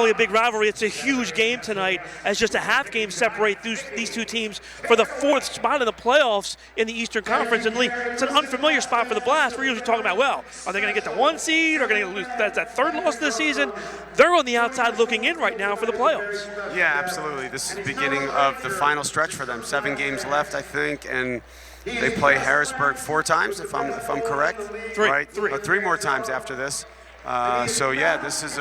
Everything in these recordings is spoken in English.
really a big rivalry. It's a huge game tonight, as just a half game separate these two teams for the fourth spot in the playoffs in the Eastern Conference. And Lee, it's an unfamiliar spot for the Blast. We're usually talking about, well, are they going to get the 1 seed? Or are they going to lose that third loss of the season? They're on the outside looking in right now for the playoffs. Yeah, absolutely. This is the beginning of the final stretch for them. 7 games left, I think, and they play Harrisburg 4 times, if I'm correct. 3. Right? 3. 3 more times after this. So yeah, this is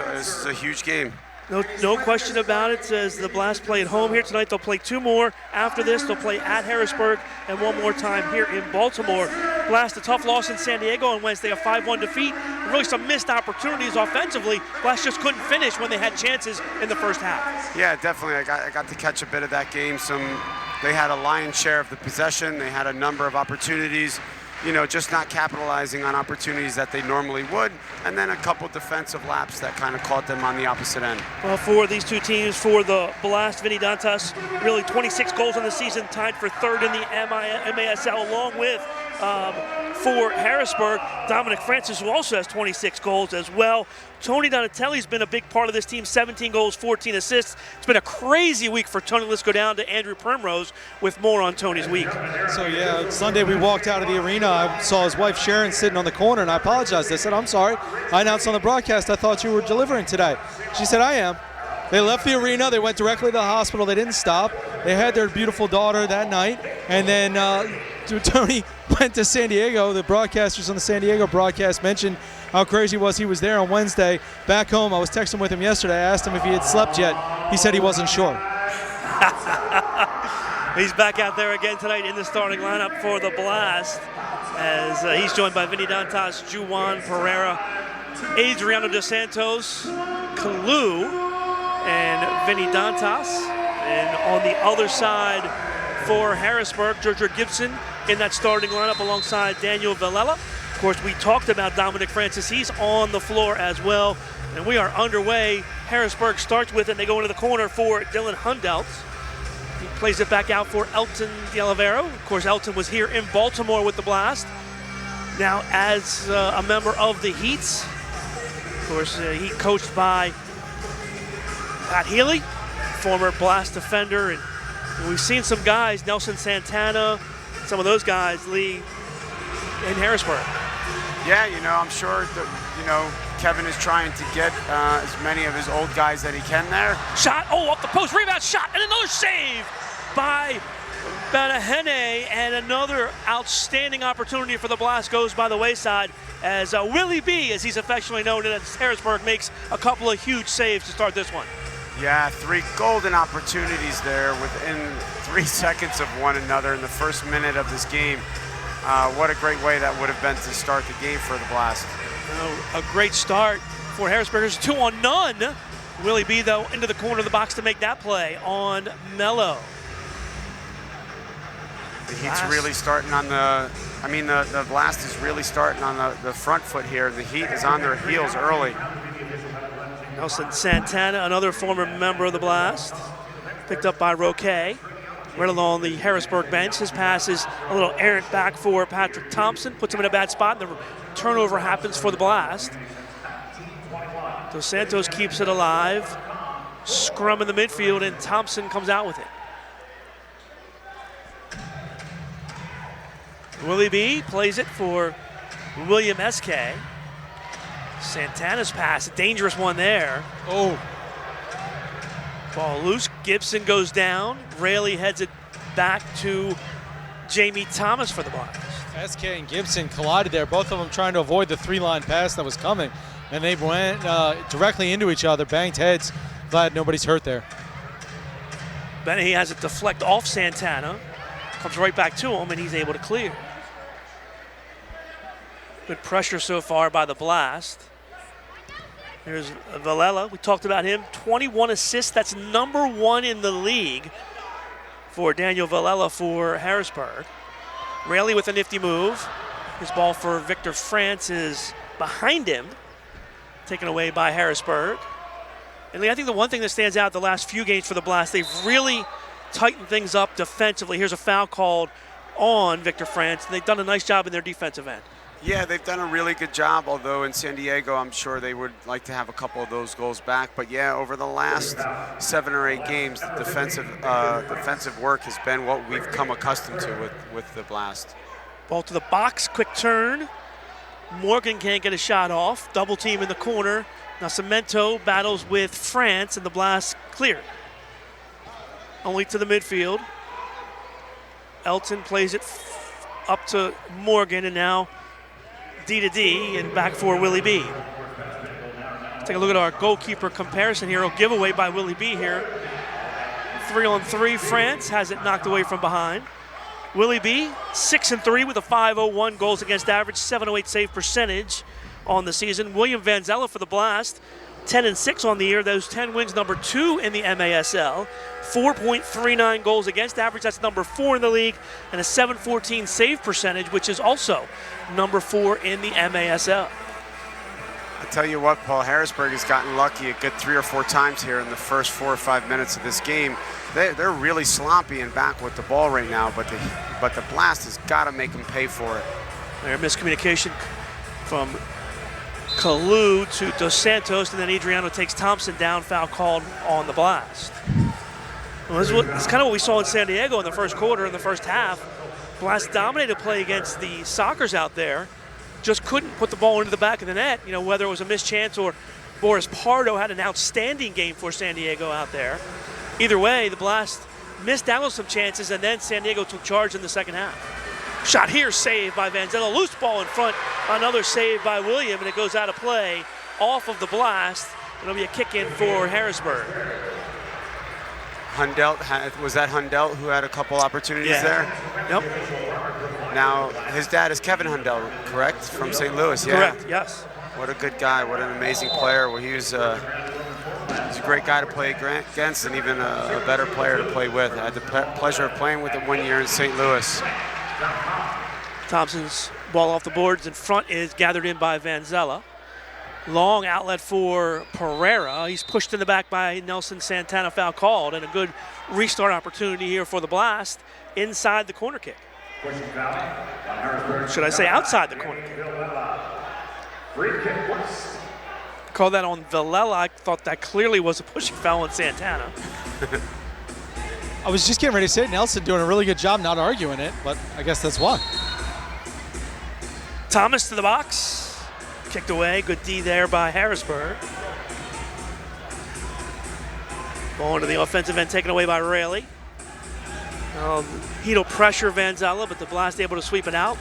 a huge game. No question about it. As the Blast play at home here tonight, they'll play 2 more. After this, they'll play at Harrisburg and 1 more time here in Baltimore. Blast a tough loss in San Diego on Wednesday, a 5-1 defeat. Really some missed opportunities offensively. Blast just couldn't finish when they had chances in the first half. Yeah, definitely. I got to catch a bit of that game. They had a lion's share of the possession. They had a number of opportunities. Just not capitalizing on opportunities that they normally would, and then a couple defensive laps that kind of caught them on the opposite end. Well, for these two teams, for the Blast, Vinny Dantas, really 26 goals on the season, tied for 3rd in the MASL, along with for Harrisburg, Dominic Francis, who also has 26 goals as well. Tony Donatelli's been a big part of this team, 17 goals, 14 assists. It's been a crazy week for Tony. Let's go down to Andrew Primrose with more on Tony's week. So yeah, Sunday we walked out of the arena. I saw his wife Sharon sitting on the corner, and I apologized. I said, I'm sorry. I announced on the broadcast I thought you were delivering today. She said, I am. They left the arena. They went directly to the hospital. They didn't stop. They had their beautiful daughter that night. And then Tony went to San Diego. The broadcasters on the San Diego broadcast mentioned how crazy it was. He was there on Wednesday. Back home, I was texting with him yesterday. I asked him if he had slept yet. He said he wasn't sure. He's back out there again tonight in the starting lineup for the Blast, as he's joined by Vinny Dantas, Juwan Pereira, Adriano Dos Santos, Kalu, and Vinny Dantas. And on the other side for Harrisburg, Jojo Gibson in that starting lineup alongside Daniel Villela. Of course, we talked about Dominic Francis. He's on the floor as well. And we are underway. Harrisburg starts with it, and they go into the corner for Dylan Hundelt. He plays it back out for Elton De Olivero. Of course, Elton was here in Baltimore with the Blast. Now as a member of the Heats. Of course, he coached by Pat Healy, former Blast defender. And we've seen some guys, Nelson Santana, some of those guys, Lee, in Harrisburg. Yeah, I'm sure that, Kevin is trying to get as many of his old guys that he can there. Shot, off the post, rebound, shot, and another save by Banahene, and another outstanding opportunity for the Blast goes by the wayside as Willie B, as he's affectionately known as Harrisburg, makes a couple of huge saves to start this one. Yeah, 3 golden opportunities there within 3 seconds of one another in the first minute of this game. What a great way that would have been to start the game for the Blast. A great start for Harrisburgers. 2 on none. Willie B, though, into the corner of the box to make that play on Mello. The Heat's really starting on the Blast is really starting on the front foot here. The Heat is on their heels early. Nelson Santana, another former member of the Blast, picked up by Roque. Right along the Harrisburg bench. His pass is a little errant back for Patrick Thompson, puts him in a bad spot, and the turnover happens for the Blast. Dos Santos keeps it alive. Scrum in the midfield, and Thompson comes out with it. Willie B plays it for William S.K. Santana's pass, a dangerous one there. Oh. Ball loose, Gibson goes down. Rayleigh heads it back to Jamie Thomas for the Blast. SK and Gibson collided there, both of them trying to avoid the 3-line pass that was coming, and they went directly into each other, banged heads. Glad nobody's hurt there. Benny has it deflect off Santana, comes right back to him, and he's able to clear. Good pressure so far by the Blast. Here's Villela. We talked about him. 21 assists. That's number 1 in the league for Daniel Villela for Harrisburg. Rayleigh with a nifty move. His ball for Victor France is behind him, taken away by Harrisburg. And Lee, I think the one thing that stands out the last few games for the Blast, they've really tightened things up defensively. Here's a foul called on Victor France, and they've done a nice job in their defensive end. Yeah, they've done a really good job, although in San Diego, I'm sure they would like to have a couple of those goals back. But yeah, over the last 7 or 8 games, the defensive work has been what we've come accustomed to with the Blast. Ball to the box, quick turn. Morgan can't get a shot off. Double team in the corner. Nascimento battles with France, and the Blast cleared. Only to the midfield. Elton plays it up to Morgan, and now D to D, and back for Willie B. Let's take a look at our goalkeeper comparison here. A giveaway by Willie B here. 3-on-3, France has it knocked away from behind. Willie B, 6-3 with a 5.01 goals against average, 708 save percentage on the season. William Vanzella for the Blast, 10-6 on the year. Those 10 wins, number 2 in the MASL. 4.39 goals against average, that's number 4 in the league, and a 714 save percentage, which is also number 4 in the MASL. I tell you what, Paul, Harrisburg has gotten lucky a good 3 or 4 times here in the first 4 or 5 minutes of this game. They're really sloppy and back with the ball right now, but the Blast has got to make them pay for it. There, miscommunication from Kalu to Dos Santos, and then Adriano takes Thompson down, foul called on the Blast. Well, this is kind of what we saw in San Diego in the first quarter, in the first half. Blast dominated play against the Sockers out there, just couldn't put the ball into the back of the net, you know, whether it was a missed chance or Boris Pardo had an outstanding game for San Diego out there. Either way, the Blast missed out on some chances, and then San Diego took charge in the second half. Shot here, saved by Vanzella. Loose ball in front, another save by William, and it goes out of play off of the Blast. It'll be a kick in for Harrisburg. Hundelt, was that Hundelt who had a couple opportunities there? Yep. Now, his dad is Kevin Hundelt, correct? From St. Louis, yeah. Correct, yes. What a good guy, what an amazing player. Well, he's a great guy to play against, and even a better player to play with. I had the pleasure of playing with him 1 year in St. Louis. Thompson's ball off the boards in front is gathered in by Vanzella. Long outlet for Pereira. He's pushed in the back by Nelson Santana, foul called, and a good restart opportunity here for the Blast inside the corner kick. Should I say outside the corner kick? Call that on Villela. I thought that clearly was a pushing foul on Santana. I was just getting ready to say Nelson doing a really good job not arguing it, but I guess that's why. Thomas to the box. Kicked away. Good D there by Harrisburg. Ball into the offensive end, taken away by Rayleigh. He'll pressure Vanzella, but the Blast able to sweep it out.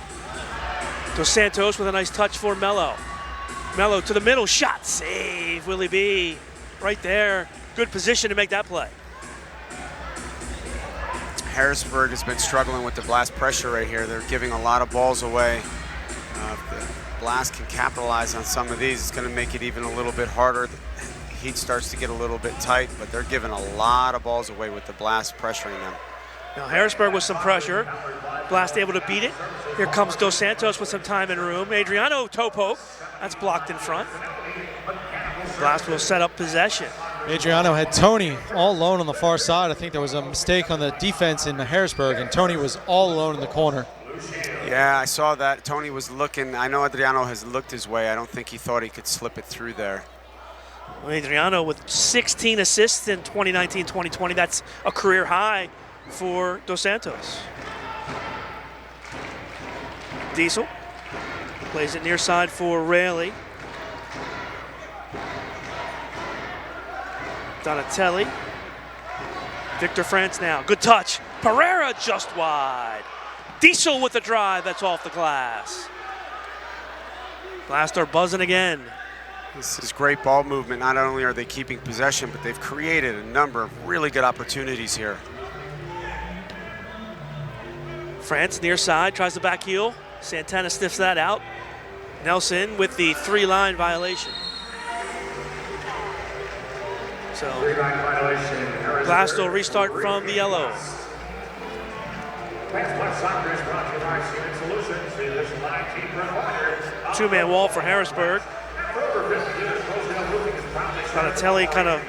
Dos Santos with a nice touch for Mello. Mello to the middle, shot, save, Willie B. Right there, good position to make that play. Harrisburg has been struggling with the Blast pressure right here. They're giving a lot of balls away. If the Blast can capitalize on some of these, it's going to make it even a little bit harder. The heat starts to get a little bit tight, but they're giving a lot of balls away with the Blast pressuring them. Now Harrisburg with some pressure. Blast able to beat it. Here comes Dos Santos with some time and room. Adriano toe poke. That's blocked in front. Blast will set up possession. Adriano had Tony all alone on the far side. I think there was a mistake on the defense in Harrisburg, and Tony was all alone in the corner. Yeah, I saw that. Tony was looking. I know Adriano has looked his way. I don't think he thought he could slip it through there. Well, Adriano with 16 assists in 2019-2020. That's a career high for Dos Santos. Diesel plays it near side for Rayleigh. Donatelli. Victor France now. Good touch. Pereira just wide. Diesel with the drive. That's off the glass. Blast are buzzing again. This is great ball movement. Not only are they keeping possession, but they've created a number of really good opportunities here. France near side, tries the back heel. Santana sniffs that out. Nelson with the 3-line violation. So, Blast will restart from the yellow. Two-man wall for Harrisburg. Donatelli kind of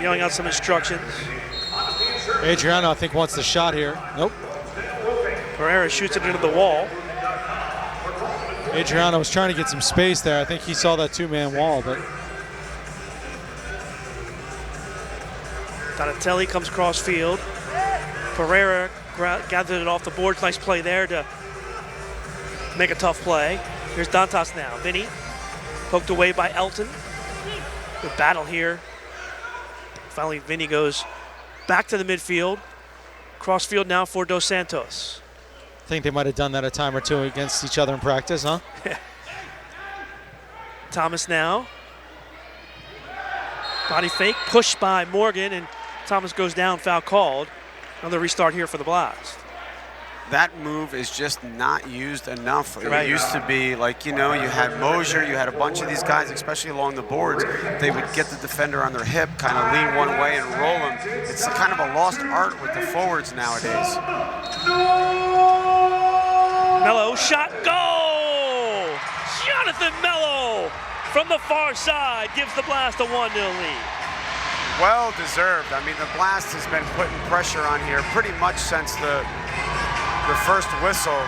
yelling out some instructions. Adriano, I think, wants the shot here. Nope. Pereira shoots it into the wall. Adriano was trying to get some space there. I think he saw that two-man wall, but Donatelli comes cross field. Pereira gathered it off the boards. Nice play there to make a tough play. Here's Dantas now. Vinny poked away by Elton. Good battle here. Finally, Vinny goes back to the midfield. Cross field now for Dos Santos. I think they might have done that a time or two against each other in practice, huh? Thomas now. Body fake, pushed by Morgan, and Thomas goes down, foul called. Another restart here for the Blast. That move is just not used enough. Right. It used to be like, you know, you had Mosier, you had a bunch of these guys, especially along the boards. They would get the defender on their hip, kind of lean one way and roll him. It's kind of a lost art with the forwards nowadays. Mello, shot, goal! Jonathan Mello from the far side gives the Blast a 1-0 lead. Well deserved. I mean, the Blast has been putting pressure on here pretty much since the first whistle.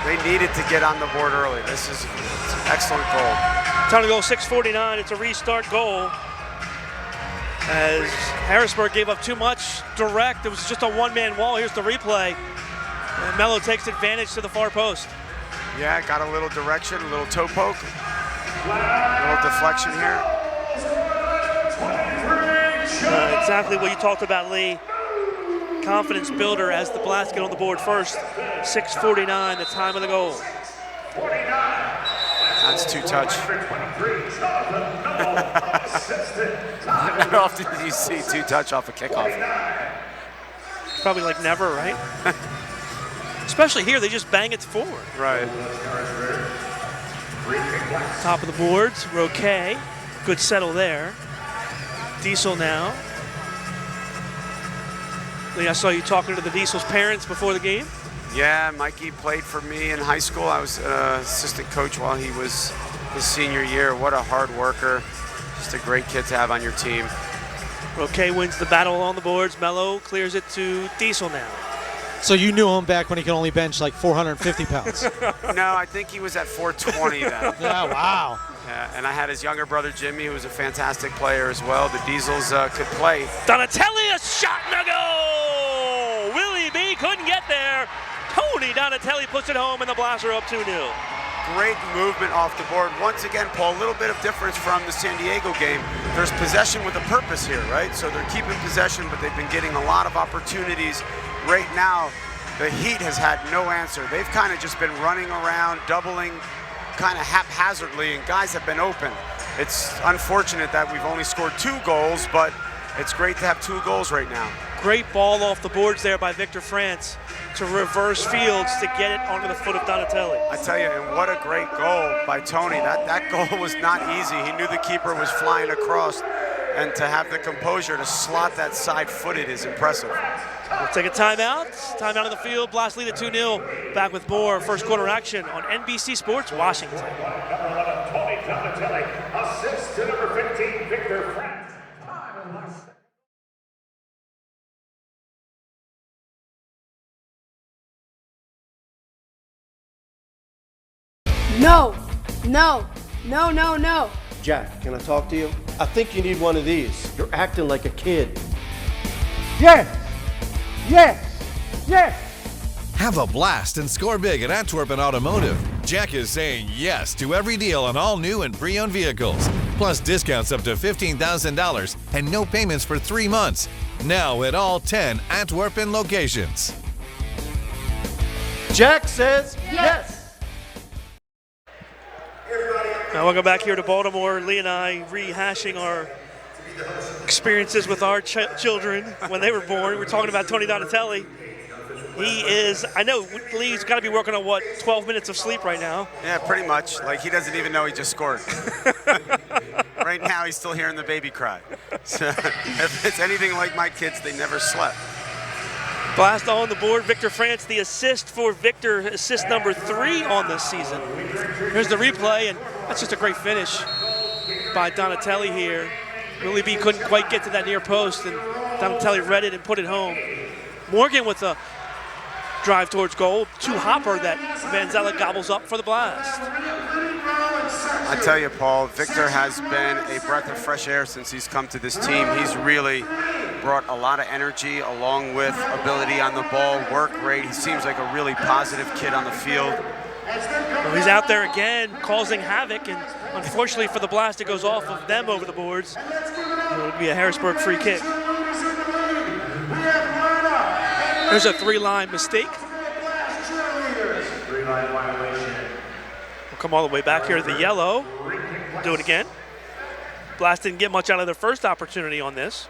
They needed to get on the board early. This is an excellent goal. Time to go 6:49. It's a restart goal. As Harrisburg gave up too much direct. It was just a one-man wall. Here's the replay. And Mello takes advantage to the far post. Yeah, got a little direction, a little toe poke, a little deflection here. Exactly what you talked about, Lee. Confidence builder as the Blast get on the board first. 6:49, the time of the goal. That's two touch. How often do you see two touch off a kickoff? Probably like never, right? Especially here, they just bang it forward. Right. Top of the boards, Roque. Good settle there. Diesel now. Lee, I saw you talking to the Diesel's parents before the game. Yeah, Mikey played for me in high school. I was assistant coach while he was his senior year. What a hard worker. Just a great kid to have on your team. Roque wins the battle on the boards. Mello clears it to Diesel now. So you knew him back when he could only bench like 450 pounds. No, I think he was at 420 then. Yeah, wow. Yeah, and I had his younger brother Jimmy, who was a fantastic player as well. The Diesels could play. Donatelli, a shot and a goal! Willie B couldn't get there. Tony Donatelli puts it home, and the Blast are up 2-0. Great movement off the board. Once again, Paul, a little bit of difference from the San Diego game. There's possession with a purpose here, right? So they're keeping possession, but they've been getting a lot of opportunities. Right now, the Heat has had no answer. They've kind of just been running around, doubling kind of haphazardly, and guys have been open. It's unfortunate that we've only scored 2 goals, but it's great to have 2 goals right now. Great ball off the boards there by Victor France to reverse Fields to get it onto the foot of Donatelli. I tell you, and what a great goal by Tony. That goal was not easy. He knew the keeper was flying across, and to have the composure to slot that side-footed is impressive. We'll take a timeout. Timeout on the field. Blast lead at 2-0. Back with more first quarter action on NBC Sports Washington. Tony Donatelli, assist to number 15, Victor France. No, no, no, no, no. Jack, can I talk to you? I think you need one of these. You're acting like a kid. Yes! Yes! Yes! Have a blast and score big at Antwerpen Automotive. Jack is saying yes to every deal on all new and pre-owned vehicles. Plus discounts up to $15,000 and no payments for 3 months. Now at all 10 Antwerpen locations. Jack says yes! Now welcome back here to Baltimore. Lee and I rehashing our experiences with our children when they were born. We're talking about Tony Donatelli. He is, I know Lee's got to be working on what, 12 minutes of sleep right now. Yeah, pretty much. Like, he doesn't even know he just scored. Right now, he's still hearing the baby cry. So if it's anything like my kids, they never slept. Blast on the board. Victor France, the assist for Victor, assist number 3 on this season. Here's the replay, and that's just a great finish by Donatelli here. Willie B couldn't quite get to that near post, and Donatelli read it and put it home. Morgan with a drive towards goal. Two-hopper that Van Zella gobbles up for the Blast. I tell you, Paul, Victor has been a breath of fresh air since he's come to this team. He's really brought a lot of energy along with ability on the ball, work rate. He seems like a really positive kid on the field. Well, he's out there again causing havoc, and unfortunately for the Blast, it goes off of them over the boards. It'll be a Harrisburg free kick. There's a three-line mistake. We'll come all the way back here to the yellow. Do it again. Blast didn't get much out of their first opportunity on this.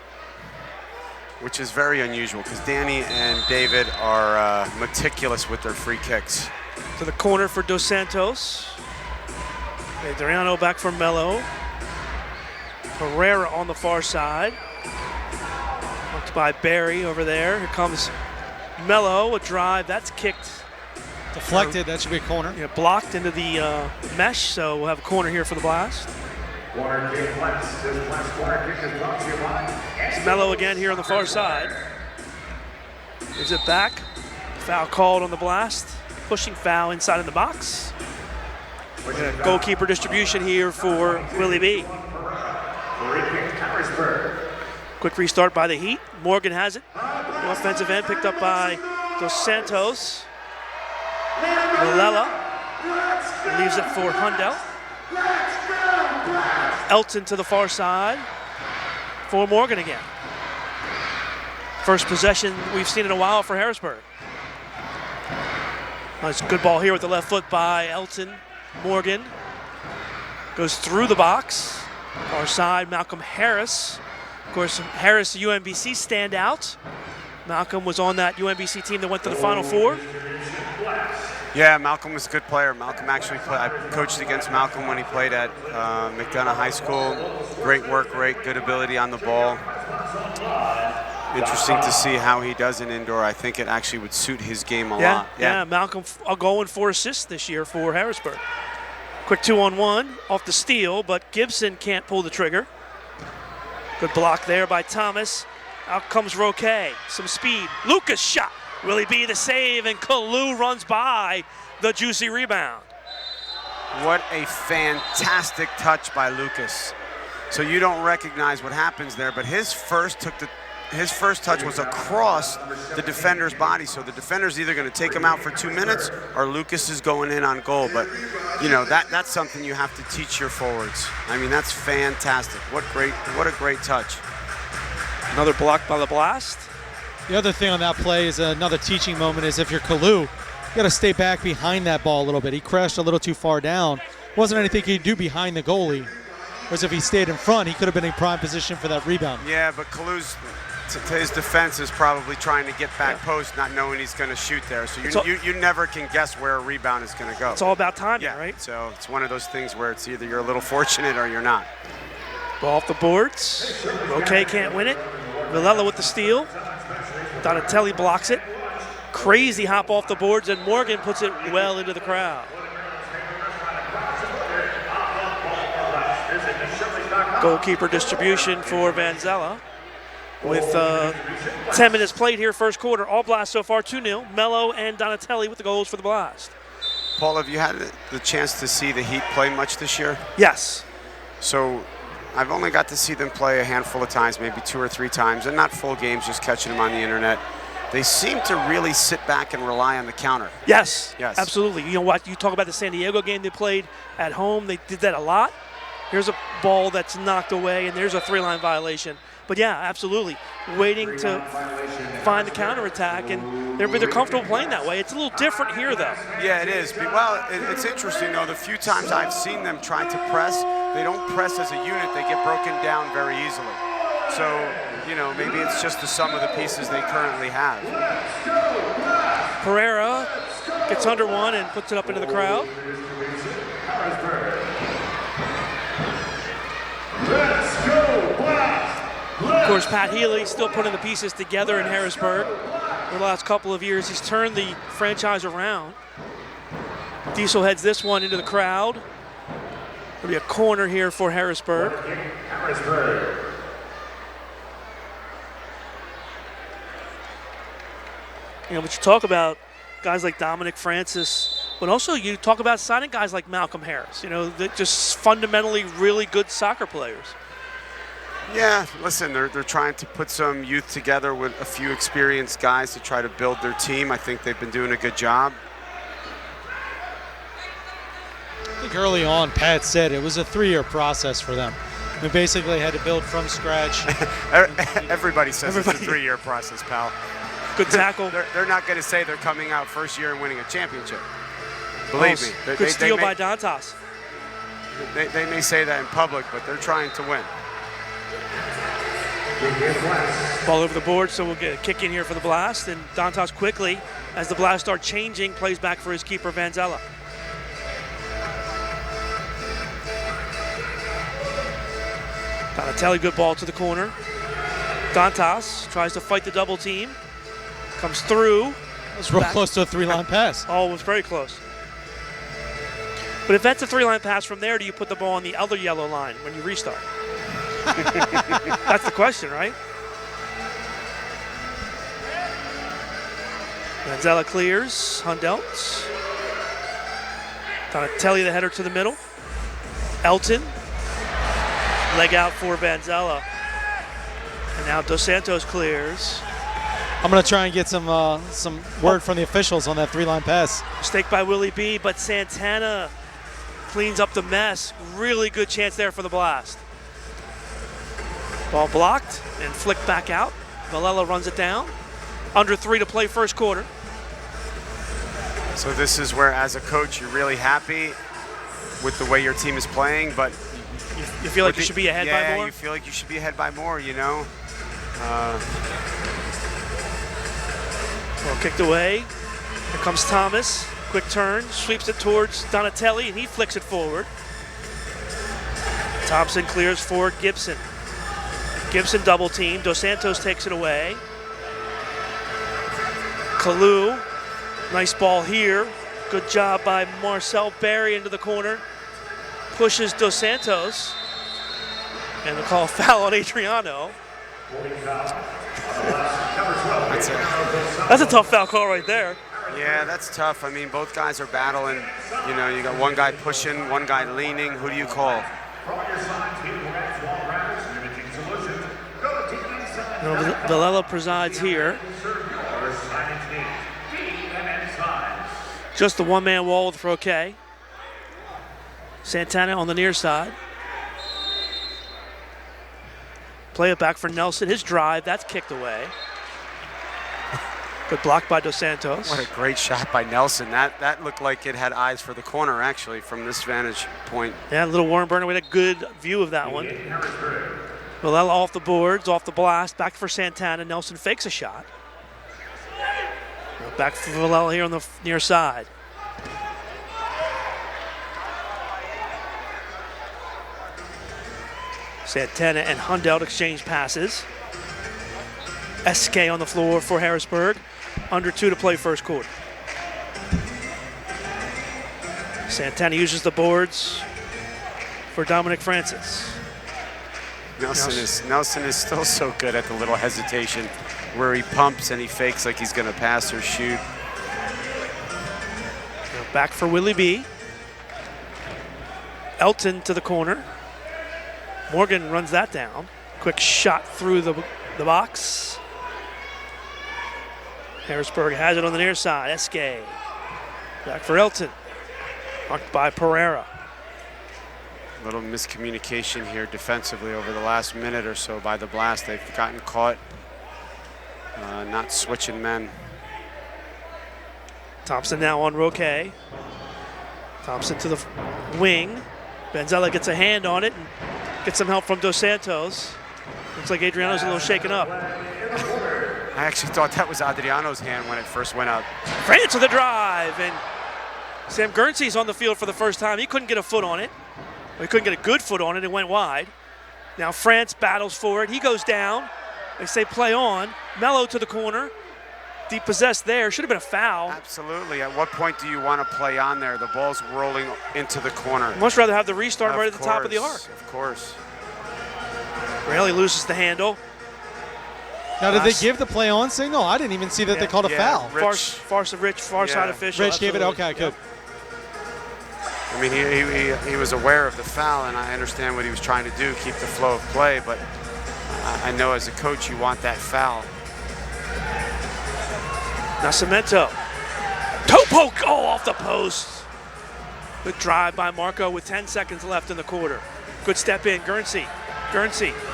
Which is very unusual because Danny and David are meticulous with their free kicks. To the corner for Dos Santos. Adriano back for Mello. Pereira on the far side. Looked by Barry over there. Here comes Mello, a drive. That's kicked. Deflected, that should be a corner. Yeah, blocked into the mesh, so we'll have a corner here for the Blast. It's Mello again here on the far side. Gives it back. Foul called on the Blast. Pushing foul inside of the box. We're going to goalkeeper distribution here for Willie B. Quick restart by the Heat. Morgan has it. The offensive end picked up by Dos Santos. Malella leaves it for Hundell. Elton to the far side for Morgan again. First possession we've seen in a while for Harrisburg. Nice good ball here with the left foot by Elton. Morgan goes through the box. Far side, Malcolm Harris. Of course, Harris, the UMBC standout. Malcolm was on that UMBC team that went to the Final Four. Yeah, Malcolm was a good player. Malcolm actually played. I coached against Malcolm when he played at McDonough High School. Great work rate, good ability on the ball. Interesting to see how he does in indoor. I think it actually would suit his game a lot. Yeah, Malcolm a goal and 4 assists this year for Harrisburg. Quick 2-on-1 off the steal, but Gibson can't pull the trigger. Good block there by Thomas. Out comes Roque. Some speed. Lucas shot. Will he be the save? And Kalu runs by the juicy rebound. What a fantastic touch by Lucas. So you don't recognize what happens there, but his first touch was across the defender's body. So the defender's either going to take him out for 2 minutes or Lucas is going in on goal. But, you know, that's something you have to teach your forwards. I mean, that's fantastic. What a great touch. Another block by the Blast. The other thing on that play is another teaching moment is if you're Kalu, you got to stay back behind that ball a little bit. He crashed a little too far down. Wasn't anything he could do behind the goalie. Whereas if he stayed in front, he could have been in prime position for that rebound. Yeah, but Kalu's, to his defense, is probably trying to get back post, not knowing he's going to shoot there. So you never can guess where a rebound is going to go. It's all about timing, right? So it's one of those things where it's either you're a little fortunate or you're not. Ball off the boards. Roque can't win it. Villela with the steal. Donatelli blocks it. Crazy hop off the boards, and Morgan puts it well into the crowd. Goalkeeper distribution for Van Zella. With 10 minutes played here, first quarter. All Blast so far 2-0. Mello and Donatelli with the goals for the Blast. Paul, have you had the chance to see the Heat play much this year? Yes. So I've only got to see them play a handful of times, maybe 2 or 3 times, and not full games, just catching them on the internet. They seem to really sit back and rely on the counter. Yes, absolutely. You know what? You talk about the San Diego game they played at home. They did that a lot. Here's a ball that's knocked away, and there's a 3-line violation. But yeah, absolutely. Waiting to find the counterattack, and they're comfortable playing that way. It's a little different here, though. Yeah, it is. Well, it's interesting, though. The few times I've seen them try to press, they don't press as a unit. They get broken down very easily. So, you know, maybe it's just the sum of the pieces they currently have. Pereira gets under one and puts it up into the crowd. Let's go, Blast! Of course, Pat Healy still putting the pieces together in Harrisburg. For the last couple of years, he's turned the franchise around. Diesel heads this one into the crowd. There'll be a corner here for Harrisburg. You know, but you talk about guys like Dominic Francis, but also you talk about signing guys like Malcolm Harris. You know, they're just fundamentally really good soccer players. Yeah, listen, they're trying to put some youth together with a few experienced guys to try to build their team. I think they've been doing a good job. I think early on, Pat said it was a 3-year process for them. We basically had to build from scratch. Everybody says it's a 3-year process, pal. Good tackle. They're not going to say they're coming out first year and winning a championship. Believe me. Good steal by Dantas. They may say that in public, but they're trying to win. Ball over the board, so we'll get a kick in here for the Blast. And Dantas quickly, as the Blast start changing, plays back for his keeper, Vanzella. Donatelli, good ball to the corner. Dantas tries to fight the double team. Comes through. It was real close to a 3-line pass. Oh, it was very close. But if that's a 3-line pass from there, do you put the ball on the other yellow line when you restart? That's the question, right? Vanzella clears. Hundelt. Donatelli, the header to the middle. Elton. Leg out for Vanzella. And now Dos Santos clears. I'm going to try and get some word from the officials on that 3-line pass. Mistake by Willie B, but Santana cleans up the mess. Really good chance there for the Blast. Ball blocked and flicked back out. Villela runs it down. Under 3 to play first quarter. So this is where, as a coach, you're really happy with the way your team is playing, but you feel like you should be ahead by more? Yeah, you feel like you should be ahead by more, you know. Well, kicked away. Here comes Thomas. Quick turn, sweeps it towards Donatelli, and he flicks it forward. Thompson clears for Gibson. Gibson double team. Dos Santos takes it away. Kalu, nice ball here. Good job by Marcel Berry into the corner. Pushes Dos Santos. And they call a foul on Adriano. That's a tough foul call right there. Yeah, that's tough. I mean, both guys are battling. You know, you got one guy pushing, one guy leaning. Who do you call? Villela presides here. Just the one-man wall with Roque. Santana on the near side. Play it back for Nelson. His drive, that's kicked away. Good block by Dos Santos. What a great shot by Nelson. That looked like it had eyes for the corner, actually, from this vantage point. Yeah, a little worm burner. We had a good view of that one. Villela off the boards, off the blast. Back for Santana. Nelson fakes a shot. Back for Villela here on the near side. Santana and Hundelt exchange passes. SK on the floor for Harrisburg. Under 2 to play first quarter. Santana uses the boards for Dominic Francis. Nelson is still so good at the little hesitation where he pumps and he fakes like he's going to pass or shoot. Now back for Willie B. Elton to the corner. Morgan runs that down. Quick shot through the box. Harrisburg has it on the near side. Esque. Back for Elton. Marked by Pereira. A little miscommunication here defensively over the last minute or so by the Blast. They've gotten caught not switching men. Thompson now on Roque. Thompson to the wing. Vanzella gets a hand on it and gets some help from Dos Santos. Looks like Adriano's a little shaken up. I actually thought that was Adriano's hand when it first went up. France with the drive, and Sam Guernsey's on the field for the first time. He couldn't get a foot on it. Or he couldn't get a good foot on it. It went wide. Now France battles for it. He goes down. They say play on. Mello to the corner. Deep possessed there. Should have been a foul. Absolutely. At what point do you want to play on there? The ball's rolling into the corner. Much rather have the restart right at the top of the arc. Of course. Rayleigh loses the handle. Now, did they give the play on signal? I didn't even see that they called a foul. Far side official. Rich gave it. Okay, good. I mean, he was aware of the foul, and I understand what he was trying to do, keep the flow of play, but I know as a coach you want that foul. Nascimento. Toe poke, off the post. Good drive by Marco with 10 seconds left in the quarter. Good step in, Guernsey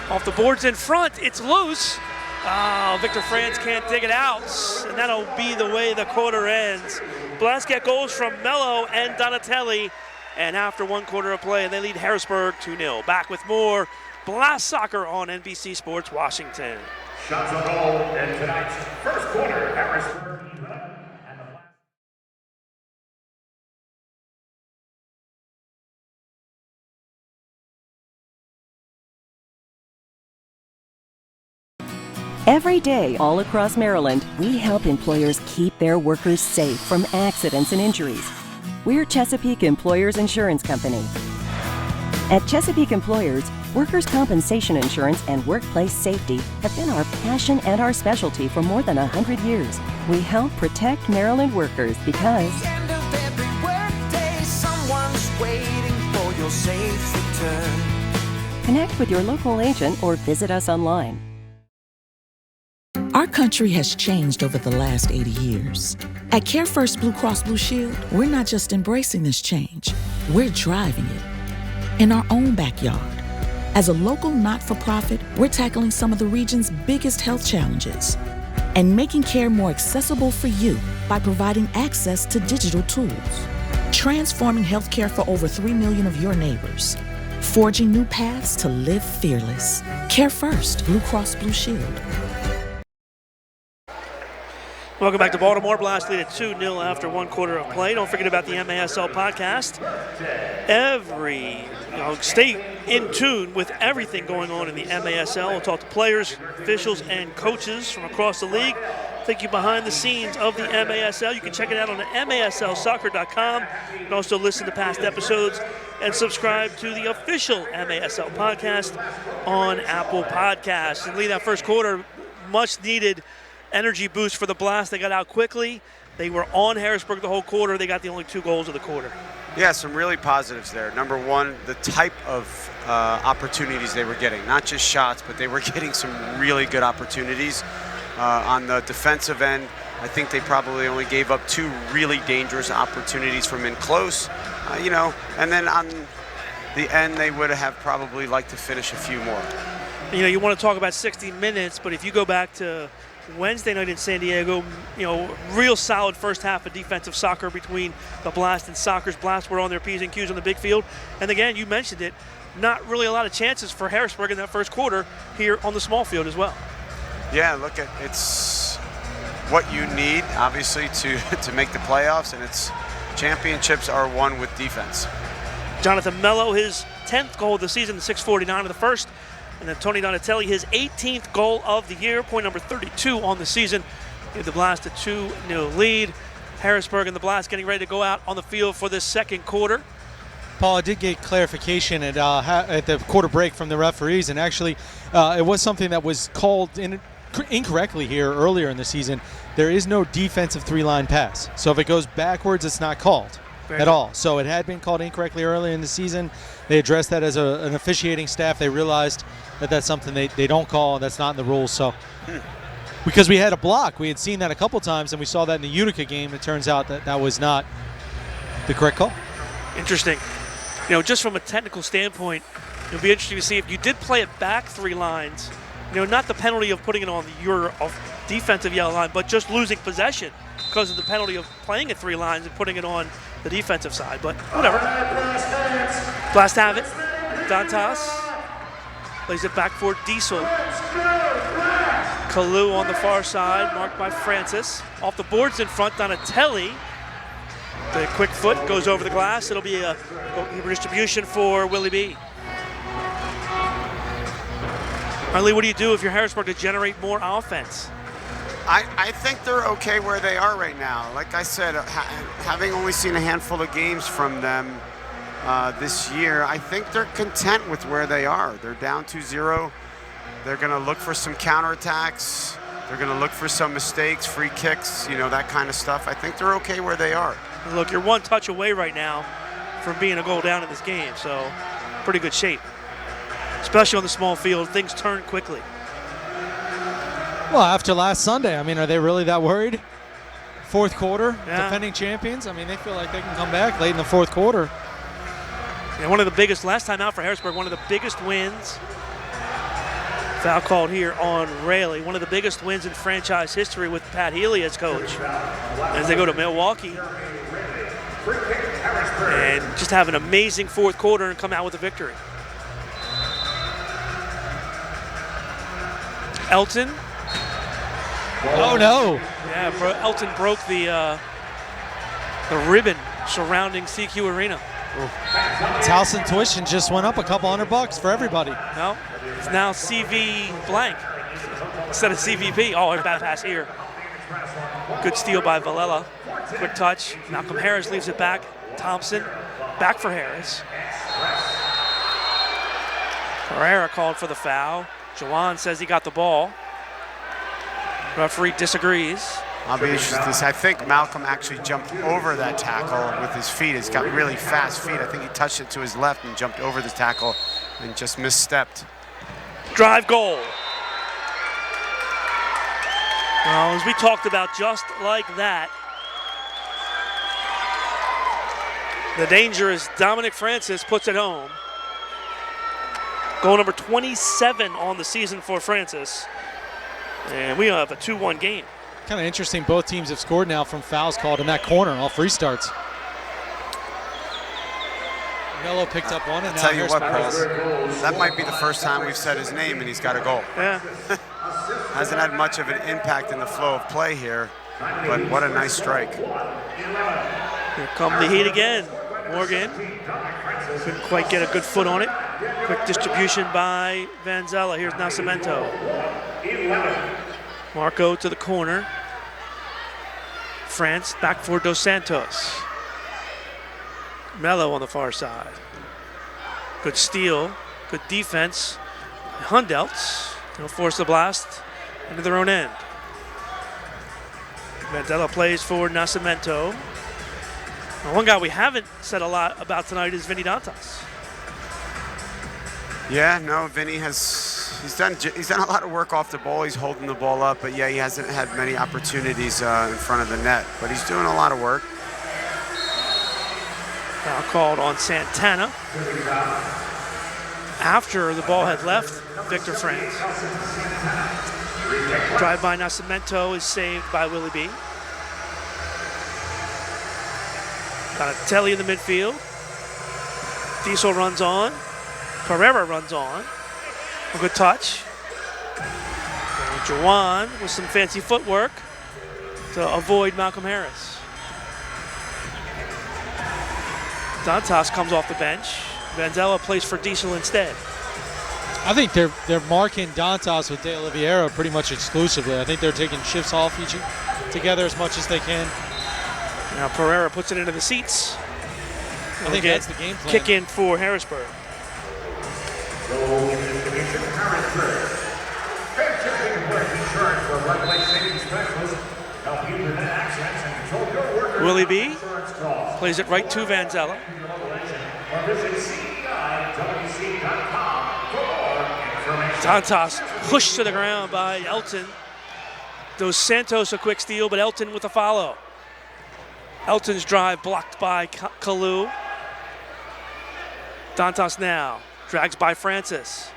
off the boards in front, it's loose. Oh, Victor Franz can't dig it out, and that'll be the way the quarter ends. Blast get goals from Mello and Donatelli, and after 1 quarter of play, they lead Harrisburg 2-0. Back with more Blast Soccer on NBC Sports Washington. Shots on goal in tonight's first quarter. Harrisburg 11 and the Blast. Every day, all across Maryland, we help employers keep their workers safe from accidents and injuries. We're Chesapeake Employers Insurance Company. At Chesapeake Employers, workers' compensation insurance and workplace safety have been our passion and our specialty for more than 100 years. We help protect Maryland workers because end of every workday, someone's waiting for your safe return. Connect with your local agent or visit us online. Our country has changed over the last 80 years. At Care First Blue Cross Blue Shield, we're not just embracing this change, we're driving it in our own backyard. As a local not-for-profit, we're tackling some of the region's biggest health challenges and making care more accessible for you by providing access to digital tools, transforming healthcare for over 3 million of your neighbors, forging new paths to live fearless. Care First Blue Cross Blue Shield. Welcome back to Baltimore. Blast lead at 2-0 after 1 quarter of play. Don't forget about the MASL podcast. Stay in tune with everything going on in the MASL. We'll talk to players, officials, and coaches from across the league. Take you behind the scenes of the MASL. You can check it out on MASLsoccer.com. You can also listen to past episodes and subscribe to the official MASL podcast on Apple Podcasts. And lead that first quarter, much needed energy boost for the Blast. They got out quickly. They were on Harrisburg the whole quarter. They got the only 2 goals of the quarter. Yeah, some really positives there. Number one, the type of opportunities they were getting. Not just shots, but they were getting some really good opportunities. On the defensive end, I think they probably only gave up 2 really dangerous opportunities from in close. And then on the end, they would have probably liked to finish a few more. You want to talk about 60 minutes, but if you go back to Wednesday night in San Diego, real solid first half of defensive soccer between the Blast and Sockers. Blast were on their P's and Q's on the big field. And again, you mentioned it, not really a lot of chances for Harrisburg in that first quarter here on the small field as well. Yeah, it's what you need, obviously, to make the playoffs, and it's championships are won with defense. Jonathan Mello, his 10th goal of the season, 6:49 of the first. And then Tony Donatelli, his 18th goal of the year, point number 32 on the season. Gave the Blast a 2-0 lead. Harrisburg and the Blast getting ready to go out on the field for this second quarter. Paul, I did get clarification at the quarter break from the referees, and actually it was something that was called incorrectly here earlier in the season. There is no defensive 3-line pass. So if it goes backwards, it's not called at all. So it had been called incorrectly earlier in the season. They addressed that as an officiating staff. They realized that that's something they don't call, and that's not in the rules. So because we had a block, we had seen that a couple times, and we saw that in the Utica game. It turns out that was not the correct call. Interesting. Just from a technical standpoint, it'll be interesting to see if you did play it back 3 lines, not the penalty of putting it on your defensive yellow line, but just losing possession because of the penalty of playing it 3 lines and putting it on the defensive side. But whatever. Blast have it. Dantas plays it back for Diesel. Kalu on the far side, marked by Francis. Off the boards in front, Donatelli. The quick foot goes over the glass. It'll be a distribution for Willie B. Riley, what do you do if you're Harrisburg to generate more offense? I think they're okay where they are right now. Like I said, having only seen a handful of games from them this year, I think they're content with where they are. They're down 2-0. They're going to look for some counterattacks. They're going to look for some mistakes, free kicks, that kind of stuff. I think they're okay where they are. Look, you're one touch away right now from being a goal down in this game, so pretty good shape. Especially on the small field, things turn quickly. Well, after last Sunday, I mean, are they really that worried? Fourth quarter, defending champions. I mean, they feel like they can come back late in the fourth quarter. Yeah, one of the biggest, last time out for Harrisburg, one of the biggest wins. Foul called here on Rayleigh. One of the biggest wins in franchise history with Pat Healy as coach. As they go to Milwaukee. And just have an amazing fourth quarter and come out with a victory. Elton. Oh, no. Yeah, Elton broke the ribbon surrounding CQ Arena. Towson tuition just went up a couple $100 for everybody. No, it's now CV blank instead of CVP. Oh, a bad pass here. Good steal by Villela. Quick touch. Malcolm Harris leaves it back. Thompson back for Harris. Pereira called for the foul. Jawan says he got the ball. Referee disagrees. I'll be interested to see. I think Malcolm actually jumped over that tackle with his feet. He's got really fast feet. I think he touched it to his left and jumped over the tackle and just misstepped. Drive goal. Well, as we talked about, just like that, the dangerous Dominic Francis puts it home. Goal number 27 on the season for Francis. And we have a 2-1 game. Kind of interesting, both teams have scored now from fouls called in that corner, all free starts. Mello picked up one, and I'll now tell you here's what, Paul, that might be the first time we've said his name and he's got a goal. Yeah. Hasn't had much of an impact in the flow of play here, but what a nice strike. Here come the Heat again. Morgan couldn't quite get a good foot on it. Quick distribution by Vanzella. Here's Nascimento. Marco to the corner. France back for Dos Santos. Mello on the far side. Good steal, good defense. Hundelts, they'll force the blast into their own end. Vanzella plays for Nascimento. Now, one guy we haven't said a lot about tonight is Vinny Dantas. Yeah, no, Vinny he's done a lot of work off the ball. He's holding the ball up, but yeah, he hasn't had many opportunities in front of the net. But he's doing a lot of work. Foul called on Santana after the ball had left Victor France. Drive by Nascimento is saved by Willie B. Donatelli in the midfield. Diesel runs on. Pereira runs on. A good touch. And Jawan with some fancy footwork to avoid Malcolm Harris. Dantas comes off the bench. Vanzella plays for Diesel instead. I think they're marking Dantas with De Oliveira pretty much exclusively. I think they're taking shifts off each together as much as they can. Now Pereira puts it into the seats. I think that's the game plan. Kick in for Harrisburg. Willie B plays it right to Vanzella. Dantas pushed to the ground by Elton. Dos Santos a quick steal, but Elton with a follow. Elton's drive blocked by Kalu. Dantas now drags by Francis.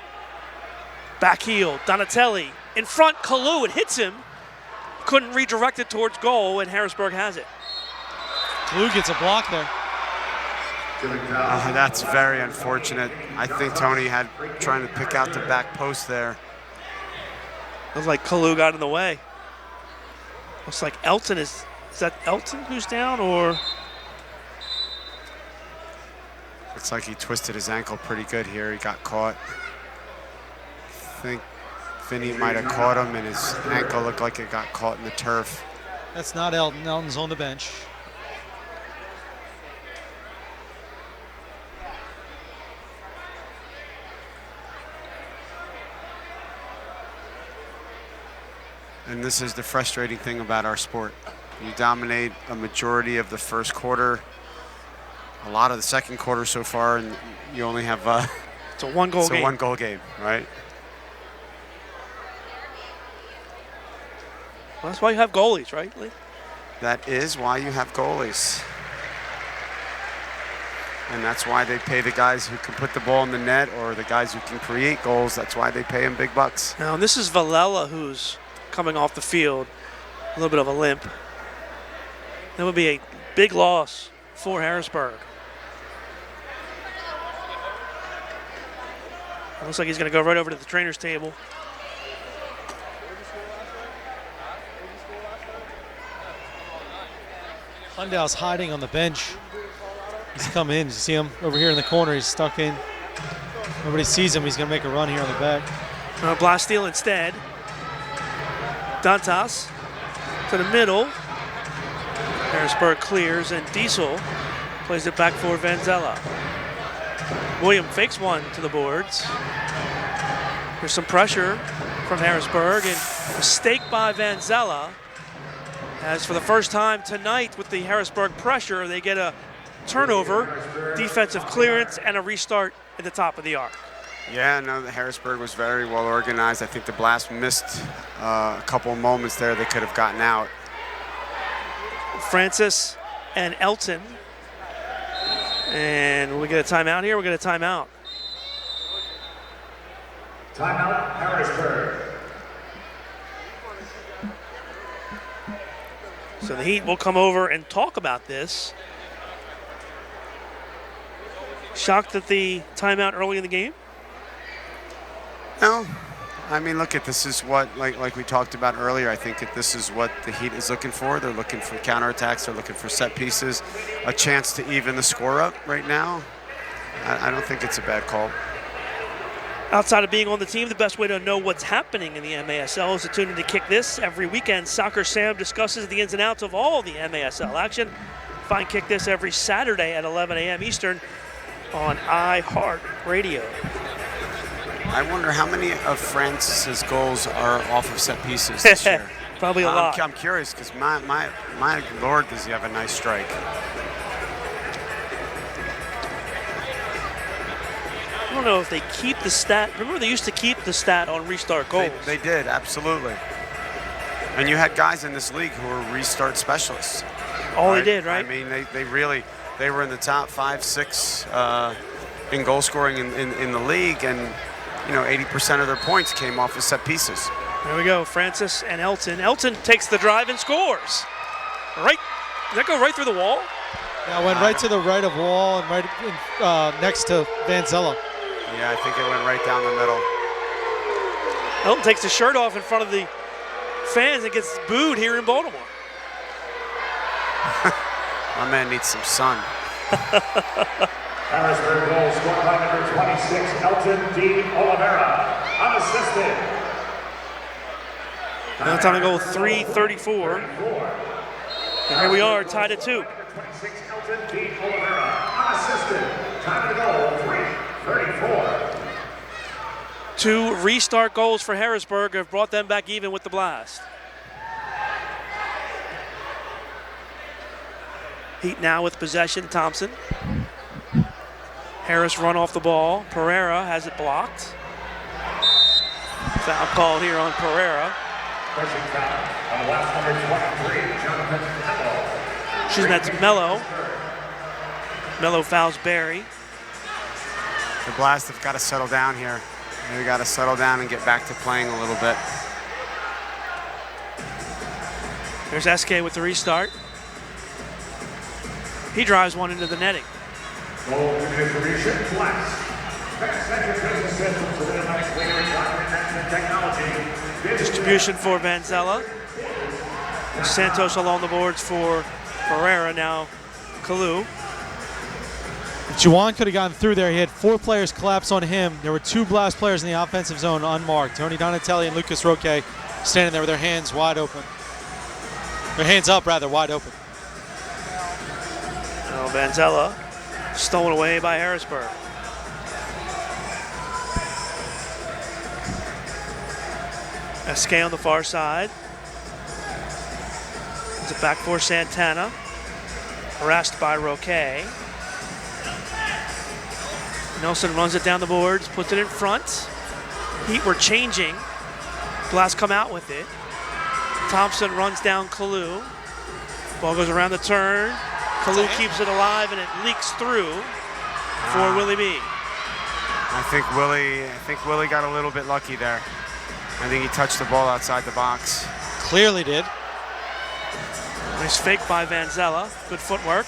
Back heel, Donatelli. In front, Kalu, it hits him. Couldn't redirect it towards goal, and Harrisburg has it. Kalu gets a block there. That's very unfortunate. I think Tony had trying to pick out the back post there. Looks like Kalu got in the way. Looks like Elton is that Elton who's down, or? Looks like he twisted his ankle pretty good here. He got caught. I think Vinny might have caught him, and his ankle looked like it got caught in the turf. That's not Elton. Elton's on the bench. And this is the frustrating thing about our sport. You dominate a majority of the first quarter, a lot of the second quarter so far, and you only have it's a one-goal game. It's a one-goal game, right? Well, that's why you have goalies, right, Lee? That is why you have goalies. And that's why they pay the guys who can put the ball in the net or the guys who can create goals. That's why they pay them big bucks. Now, this is Villela who's coming off the field, a little bit of a limp. That would be a big loss for Harrisburg. It looks like he's going to go right over to the trainer's table. Hundal's hiding on the bench. He's come in. You see him over here in the corner. He's stuck in. Nobody sees him. He's going to make a run here on the back. Blasteel instead. Dantas to the middle. Harrisburg clears, and Diesel plays it back for Vanzella. William fakes one to the boards. There's some pressure from Harrisburg, and mistake by Vanzella. As for the first time tonight with the Harrisburg pressure, they get a turnover, defensive clearance, and a restart at the top of the arc. Yeah, no, the Harrisburg was very well organized. I think the Blast missed a couple of moments there they could have gotten out. Francis and Elton. And we get a timeout here. We get a timeout. Timeout, Harrisburg. So the Heat will come over and talk about this. Shocked at the timeout early in the game? No. I mean, look, this is what, like we talked about earlier, I think that this is what the Heat is looking for. They're looking for counterattacks. They're looking for set pieces, a chance to even the score up right now. I don't think it's a bad call. Outside of being on the team, the best way to know what's happening in the MASL is to tune in to Kick This. Every weekend, Soccer Sam discusses the ins and outs of all the MASL action. Find Kick This every Saturday at 11 a.m. Eastern on iHeartRadio. I wonder how many of Francis's goals are off of set pieces this year. Probably a lot. I'm curious because my Lord, does he have a nice strike. I don't know if they keep the stat. Remember, they used to keep the stat on restart goals. They did, absolutely. And you had guys in this league who were restart specialists. All they did, right? I mean, they were in the top 5, 6 in goal scoring in the league, and 80% of their points came off of set pieces. There we go, Francis and Elton. Elton takes the drive and scores. Right, did that go right through the wall? Yeah, it went right to the right of wall and right next to Vanzella. Yeah, I think it went right down the middle. Elton takes his shirt off in front of the fans and gets booed here in Baltimore. My man needs some sun. Harrisburg goal scored by number 26, Elton D. Oliveira, unassisted. Now time to go 3:34. And here we are, tied at 2. Number 26, Elton D. Oliveira, unassisted. Time to go 3:34. 2 restart goals for Harrisburg have brought them back even with the Blast. Heat now with possession, Thompson. Harris run off the ball. Pereira has it blocked. Foul called here on Pereira. Pushing foul on last number 23, Jonathan Mello. Excuse me, that's Mello. Mello fouls Barry. The Blast have got to settle down here. They got to settle down and get back to playing a little bit. There's SK with the restart. He drives one into the netting. Goal distribution, Blast. Next business systems with automatic player document management technology. Distribution for Vanzella. Santos along the boards for Pereira, now Kalu. If Juwan could have gotten through there, he had 4 players collapse on him. There were 2 Blast players in the offensive zone unmarked. Tony Donatelli and Lucas Roque standing there with their hands wide open. Their hands up, rather, wide open. Now Vanzella stolen away by Harrisburg. SK on the far side. Runs it back for Santana. Harassed by Roque. Nelson runs it down the boards, puts it in front. Heat were changing. Blast come out with it. Thompson runs down Kalu. Ball goes around the turn. Kalu keeps it alive and it leaks through for Willie B. I think Willie got a little bit lucky there. I think he touched the ball outside the box. Clearly did. Nice fake by Vanzella. Good footwork.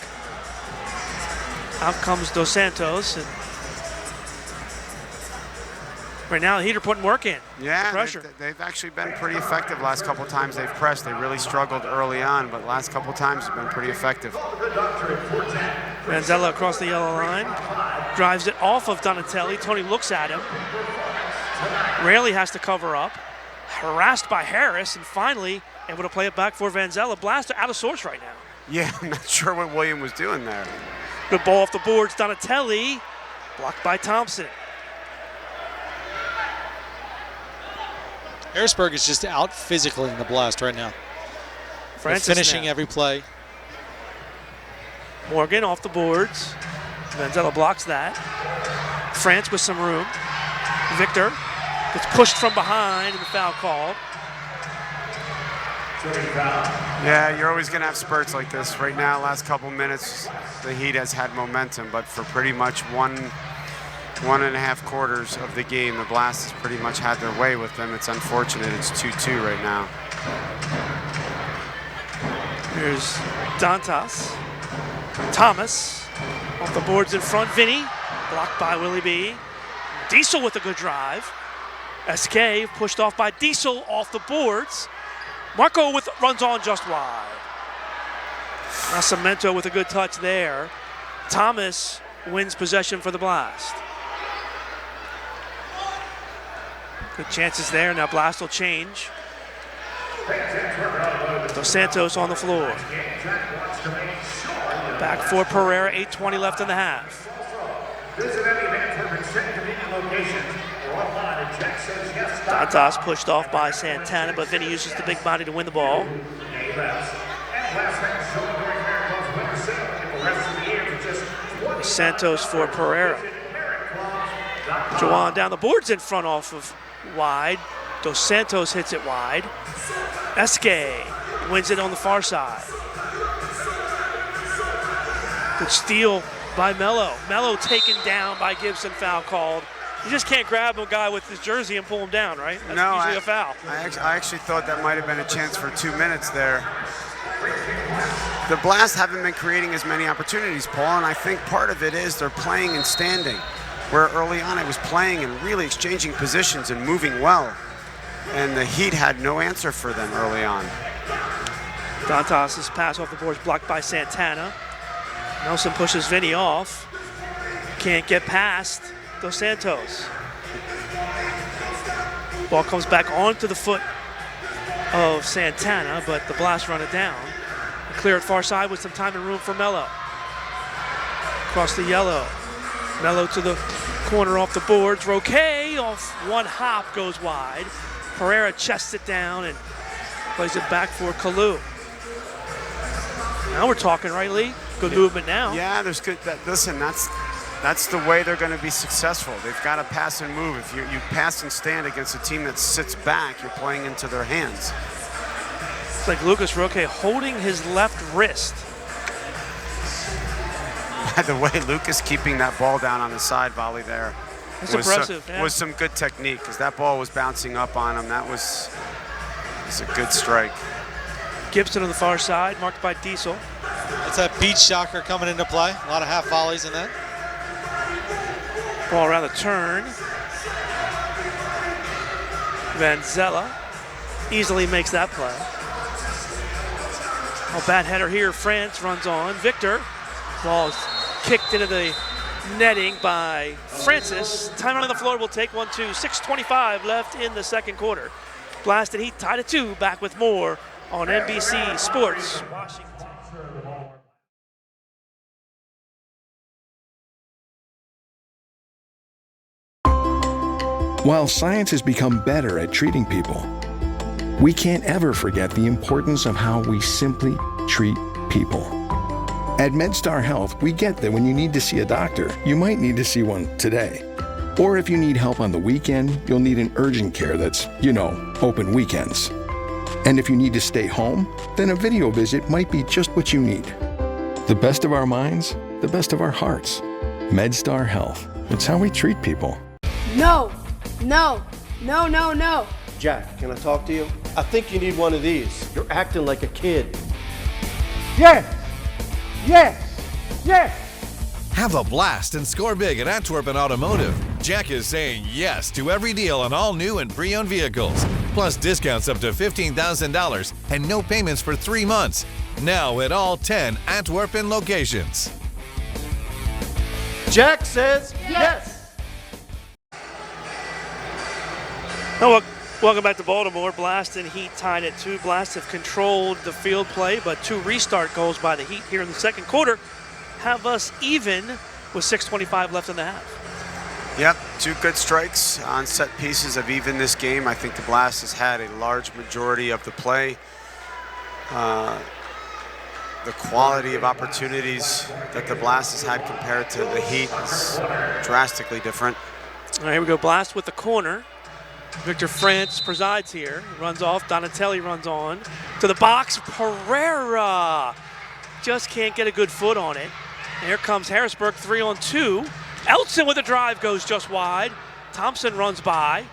Out comes Dos Santos. And right now, the Heat are putting work in. Yeah, pressure. They've actually been pretty effective last couple times they've pressed. They really struggled early on, but last couple times have been pretty effective. Vanzella across the yellow line. Drives it off of Donatelli. Tony looks at him. Raley has to cover up. Harassed by Harris, and finally able to play it back for Vanzella. Blaster out of sorts right now. Yeah, I'm not sure what William was doing there. Good ball off the boards. Donatelli. Blocked by Thompson. Harrisburg is just out physically in the Blast right now. Francis finishing now. Every play. Morgan off the boards. Vanzella blocks that. France with some room. Victor gets pushed from behind and the foul called. Yeah, you're always going to have spurts like this. Right now, last couple minutes, the Heat has had momentum, but for pretty much one and a half quarters of the game, the Blast has pretty much had their way with them. It's unfortunate it's 2-2 right now. Here's Dantas. Thomas off the boards in front. Vinny blocked by Willie B. Diesel with a good drive. SK pushed off by Diesel off the boards. Marco runs on just wide. Nascimento with a good touch there. Thomas wins possession for the Blast. Good chances there. Now Blast will change. Dos Santos on the floor. Back for Pereira. 8:20 left in the half. Dantas pushed off by Santana, but Vinny uses the big body to win the ball. Santos for Pereira. Juwan down the boards in front off of wide. Dos Santos hits it wide. Esque wins it on the far side. Good steal by Mello. Mello taken down by Gibson, foul called. You just can't grab a guy with his jersey and pull him down, right? That's usually a foul. I actually thought that might have been a chance for 2 minutes there. The Blast haven't been creating as many opportunities, Paul, and I think part of it is they're playing and standing, where early on it was playing and really exchanging positions and moving well. And the Heat had no answer for them early on. Dantas' pass off the boards blocked by Santana. Nelson pushes Vinny off. Can't get past Dos Santos. Ball comes back onto the foot of Santana, but the Blast run it down. Clear it far side with some time and room for Mello. Across the yellow. Mello to the corner off the boards. Roque off one hop goes wide. Pereira chests it down and plays it back for Kalu. Now we're talking, right, Lee? Good movement now. Yeah, there's good. Listen, that's the way they're going to be successful. They've got to pass and move. If you pass and stand against a team that sits back, you're playing into their hands. It's like Lucas Roque holding his left wrist. By the way, Lucas keeping that ball down on the side volley there. That's impressive. Was some good technique because that ball was bouncing up on him. That was a good strike. Gibson on the far side, marked by Diesel. That's that beach shocker coming into play. A lot of half volleys in that. Ball around the turn. Vanzella easily makes that play. Oh, bad header here. France runs on. Victor. Ball is kicked into the netting by Francis. Time on the floor will take 1-2. 6:25 left in the second quarter. Blast and Heat tied at 2. Back with more on NBC Sports. While science has become better at treating people, we can't ever forget the importance of how we simply treat people. At MedStar Health, we get that when you need to see a doctor, you might need to see one today. Or if you need help on the weekend, you'll need an urgent care that's, open weekends. And if you need to stay home, then a video visit might be just what you need. The best of our minds, the best of our hearts. MedStar Health. It's how we treat people. No, no, no, no, no. Jack, can I talk to you? I think you need one of these. You're acting like a kid. Yes! Yes! Yes! Have a blast and score big at Antwerp Automotive. Jack is saying yes to every deal on all new and pre-owned vehicles. Plus discounts up to $15,000 and no payments for 3 months. Now at all 10 Antwerpen locations. Jack says yes! Oh, welcome back to Baltimore. Blast and Heat tied at 2. Blast have controlled the field play, but 2 restart goals by the Heat here in the second quarter have us even with 6:25 left in the half. Yep, 2 good strikes on set pieces have evened this game. I think the Blast has had a large majority of the play. The quality of opportunities that the Blast has had compared to the Heat is drastically different. All right, here we go. Blast with the corner. Victor France presides here. Runs off. Donatelli runs on to the box. Pereira just can't get a good foot on it. And here comes Harrisburg, 3-on-2. Elton with a drive goes just wide. Thompson runs by.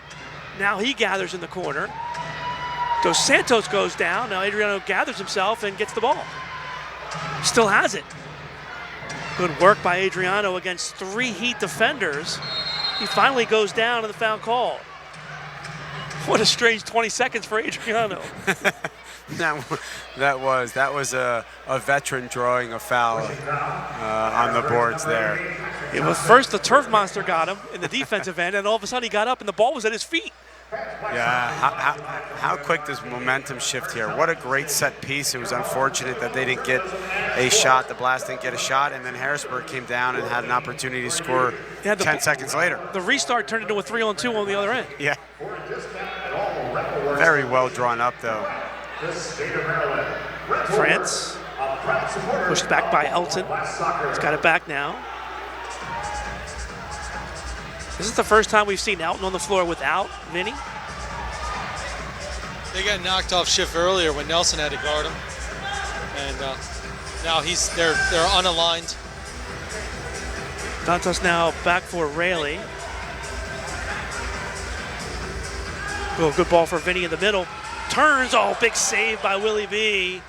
Now he gathers in the corner. Dos Santos goes down. Now Adriano gathers himself and gets the ball. Still has it. Good work by Adriano against 3 Heat defenders. He finally goes down and the foul called. What a strange 20 seconds for Adriano. that was a veteran drawing a foul on the boards there. It was first the turf monster got him in the defensive end, and all of a sudden he got up and the ball was at his feet. Yeah, how quick does momentum shift here? What a great set piece. It was unfortunate that they didn't get a shot. The Blast didn't get a shot, and then Harrisburg came down and had an opportunity to score 10 seconds later. The restart turned into a 3-on-2 on the other end. Yeah. Very well drawn up, though. France pushed back by Elton. He's got it back now. This is the first time we've seen Elton on the floor without Vinny. They got knocked off shift earlier when Nelson had to guard him, and now they're unaligned. Dantas now back for Rayleigh. Oh, good ball for Vinny in the middle. Turns, big save by Willie B.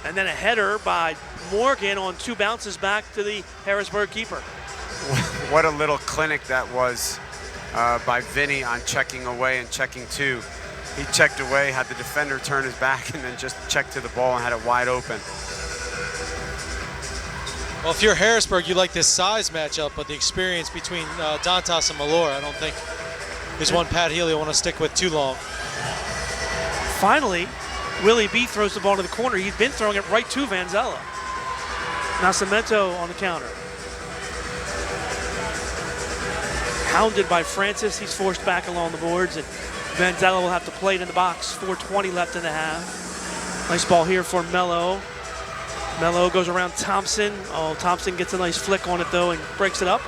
And then a header by Morgan on 2 bounces back to the Harrisburg keeper. What a little clinic that was by Vinny on checking away and checking 2. He checked away, had the defender turn his back, and then just checked to the ball and had it wide open. Well, if you're Harrisburg, you like this size matchup, but the experience between Dantas and Malloy, I don't think is one Pat Healy will want to stick with too long. Finally, Willie B throws the ball to the corner. He's been throwing it right to Vanzella. Nascimento on the counter. Hounded by Francis, he's forced back along the boards, and Vanzella will have to play it in the box. 4:20 left in the half. Nice ball here for Mello. Mello goes around Thompson. Thompson gets a nice flick on it though and breaks it up.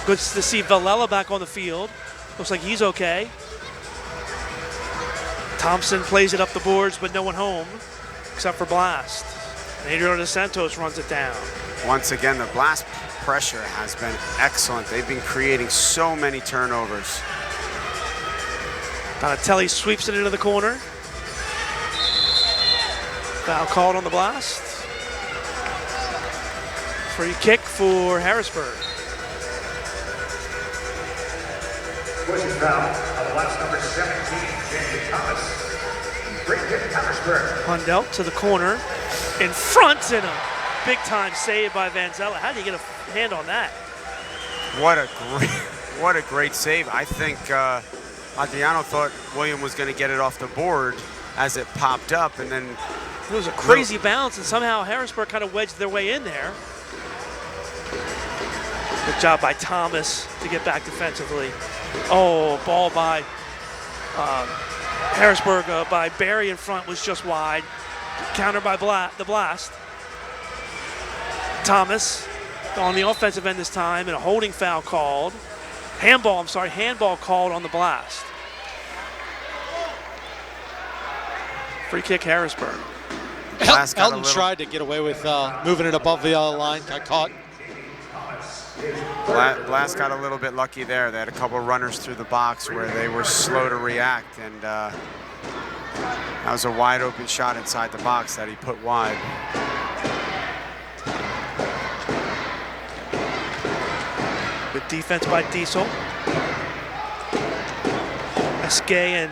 Good to see Villela back on the field. Looks like he's okay. Thompson plays it up the boards, but no one home except for Blast. And Adriano Dos Santos runs it down. Once again, the Blast pressure has been excellent. They've been creating so many turnovers. Donatelli sweeps it into the corner. Foul called on the Blast. Free kick for Harrisburg. Pushing foul on the last number 17, Jamie Thomas. Free kick, Harrisburg. Hundelt to the corner. In front, and a big-time save by Vanzella. How do you get a hand on that? What a great save. I think Adriano thought William was going to get it off the board as it popped up, and then it was a crazy bounce, and somehow Harrisburg kind of wedged their way in there. Good job by Thomas to get back defensively. Ball by Harrisburg by Barry in front was just wide. Counter by the Blast. Thomas on the offensive end this time, and a holding foul called. Handball called on the Blast. Free kick, Harrisburg. Elton tried to get away with moving it above the yellow line, got caught. Blast got a little bit lucky there. They had a couple of runners through the box where they were slow to react, and that was a wide open shot inside the box that he put wide. Good defense by Diesel. Esquay and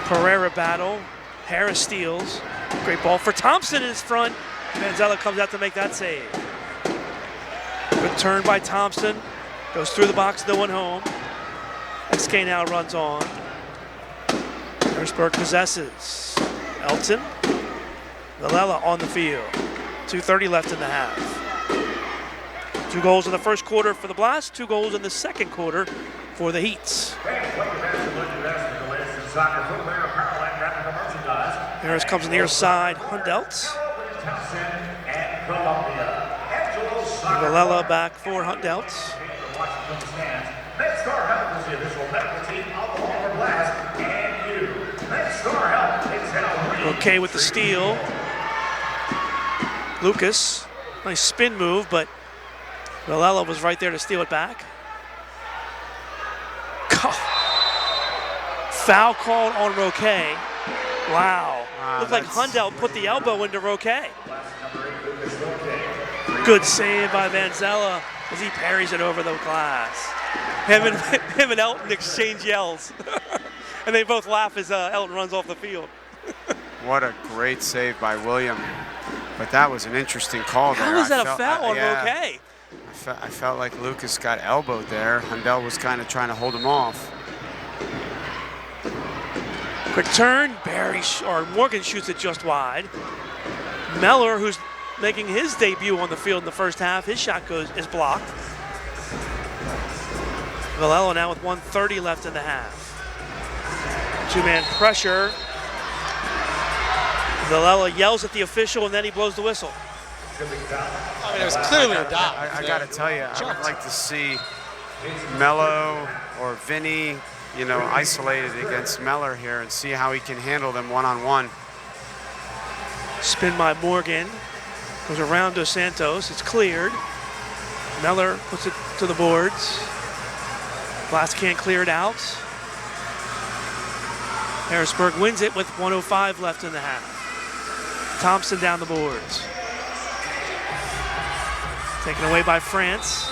Pereira battle. Harris steals. Great ball for Thompson in his front. Manzella comes out to make that save. Good turn by Thompson. Goes through the box, no one home. Esquay now runs on. Harrisburg possesses. Elton. Villela on the field. 2:30 left in the half. 2 goals in the first quarter for the Blast, 2 goals in the second quarter for the Heats. Harris comes near side, Hundelt. Villela back for Hundelt. Okay with the steal. Lucas, nice spin move, but Villela was right there to steal it back. Foul called on Roque. Wow. Looked like Hundelt put the elbow into Roque. Good save by Manzella as he parries it over the glass. Him and Elton exchange yells. And they both laugh as Elton runs off the field. What a great save by William. But that was an interesting call there. How was that a foul on Roque? I felt like Lucas got elbowed there. Hundelt was kind of trying to hold him off. Quick turn, Morgan shoots it just wide. Meller, who's making his debut on the field in the first half, his shot is blocked. Villela now with 1:30 left in the half. 2-man pressure. Villela yells at the official and then he blows the whistle. I mean, it was clearly a dive. I got to tell you, I would like to see Mello or Vinny, isolated against Meller here and see how he can handle them one-on-one. Spin by Morgan. Goes around Dos Santos. It's cleared. Meller puts it to the boards. Blast can't clear it out. Harrisburg wins it with 1:05 left in the half. Thompson down the boards. Taken away by France.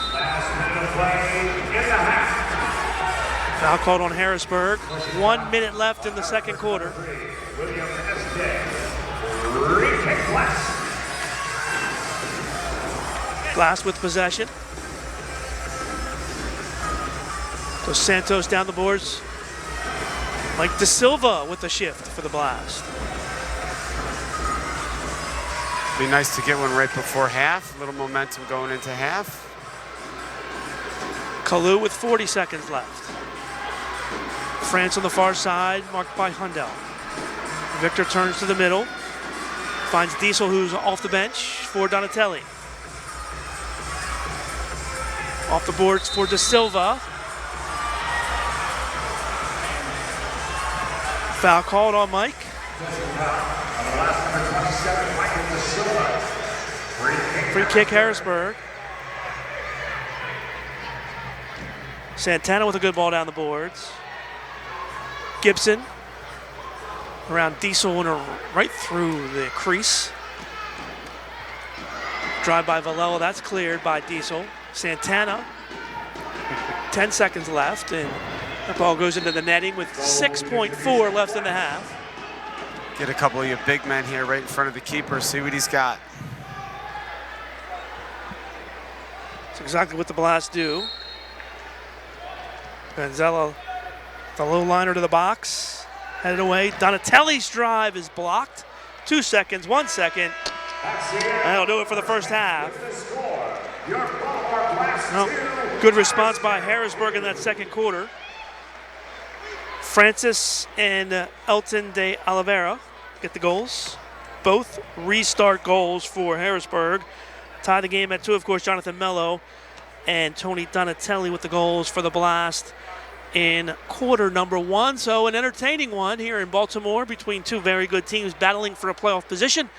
Foul called on Harrisburg. 1 minute left in the second quarter. Glass with possession. Dos Santos down the boards. Mike De Silva with the shift for the Blast. Be nice to get one right before half. A little momentum going into half. Kalu with 40 seconds left. France on the far side, marked by Hundelt. Victor turns to the middle. Finds Diesel, who's off the bench, for Donatelli. Off the boards for De Silva. Foul called on Mike. Free kick, Harrisburg. Santana with a good ball down the boards. Gibson around Diesel and right through the crease. Drive by Villela, that's cleared by Diesel. Santana, 10 seconds left, and the ball goes into the netting with 6.4 left in the half. Get a couple of your big men here right in front of the keeper, see what he's got. That's exactly what the Blast do. Manzella, the low liner to the box, headed away. Donatelli's drive is blocked. 2 seconds, 1 second. That'll do it for the first half. No, good response by Harrisburg in that second quarter. Francis and Elton de Oliveira get the goals. both restart goals for Harrisburg. Tie the game at 2, of course, Jonathan Mello and Tony Donatelli with the goals for the Blast in quarter number 1. So an entertaining one here in Baltimore between two very good teams battling for a playoff position.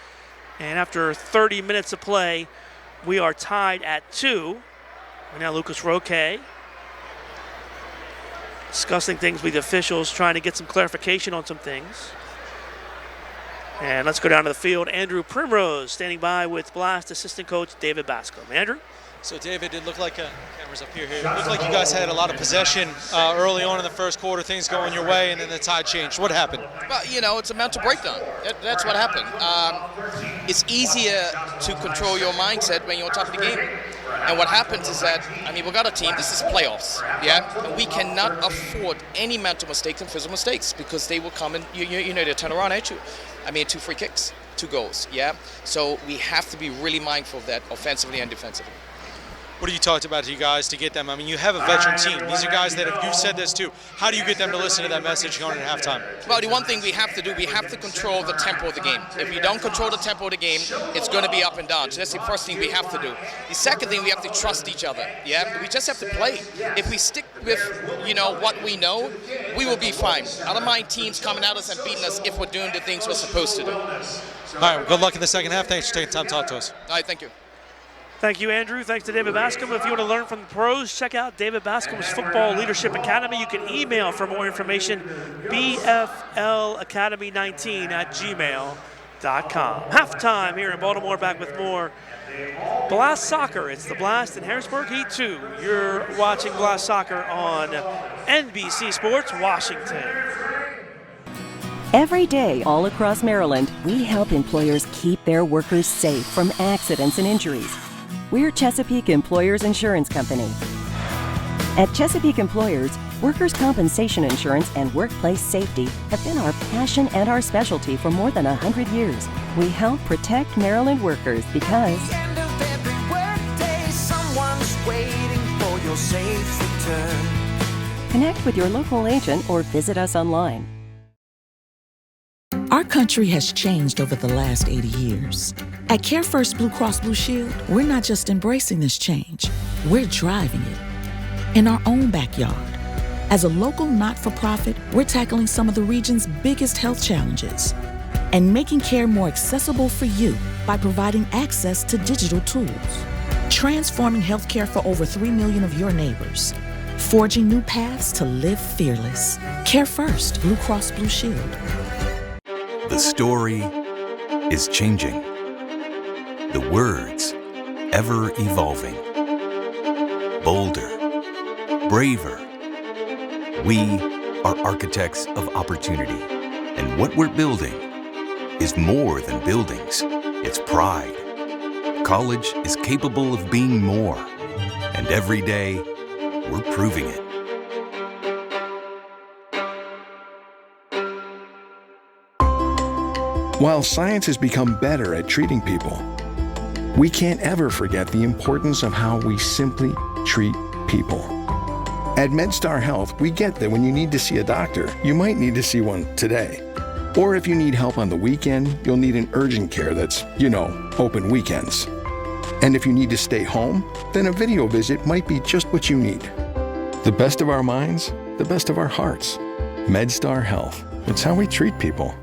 And after 30 minutes of play, we are tied at 2. And now Lucas Roque discussing things with the officials, trying to get some clarification on some things. And let's go down to the field. Andrew Primrose standing by with Blast assistant coach David Bascom. Andrew? So, David, it looked like, camera's up here. It looked like you guys had a lot of possession early on in the first quarter, things going your way, and then the tide changed. What happened? Well, you know, it's a mental breakdown. That's what happened. It's easier to control your mindset when you're on top of the game. And what happens is that, I mean, we got a team, this is playoffs, yeah? And we cannot afford any mental mistakes and physical mistakes because they will come and, you know, they'll turn around at you. I mean, 2 free kicks, 2 goals, yeah? So we have to be really mindful of that offensively and defensively. What have you talked about to you guys to get them? I mean, you have a veteran team. These are guys that you've said this too. How do you get them to listen to that message going into halftime? Well, the one thing we have to do, we have to control the tempo of the game. If you don't control the tempo of the game, it's going to be up and down. So that's the first thing we have to do. The second thing, we have to trust each other. Yeah, we just have to play. If we stick with, you know, what we know, we will be fine. I don't mind teams coming at us and beating us if we're doing the things we're supposed to do. All right, well, good luck in the second half. Thanks for taking time to talk to us. All right, thank you. Thank you, Andrew. Thanks to David Bascom. If you want to learn from the pros, check out David Bascom's Football Leadership Academy. You can email for more information, bflacademy19@gmail.com. Halftime here in Baltimore, back with more Blast Soccer. It's the Blast in Harrisburg, Heat 2. You're watching Blast Soccer on NBC Sports Washington. Every day, all across Maryland, we help employers keep their workers safe from accidents and injuries. We're Chesapeake Employers Insurance Company. At Chesapeake Employers, workers' compensation insurance and workplace safety have been our passion and our specialty for more than 100 years. We help protect Maryland workers because End of every workday, someone's waiting for your safe return. Connect with your local agent or visit us online. Our country has changed over the last 80 years. At Care First Blue Cross Blue Shield, we're not just embracing this change, we're driving it. In our own backyard. As a local not-for-profit, we're tackling some of the region's biggest health challenges and making care more accessible for you by providing access to digital tools. Transforming healthcare for over 3 million of your neighbors. Forging new paths to live fearless. Care First Blue Cross Blue Shield. The story is changing. The words ever evolving. Bolder, braver. We are architects of opportunity. And what we're building is more than buildings. It's pride. College is capable of being more. And every day, we're proving it. While science has become better at treating people, we can't ever forget the importance of how we simply treat people. At MedStar Health, we get that when you need to see a doctor, you might need to see one today. Or if you need help on the weekend, you'll need an urgent care that's, open weekends. And if you need to stay home, then a video visit might be just what you need. The best of our minds, the best of our hearts. MedStar Health. It's how we treat people.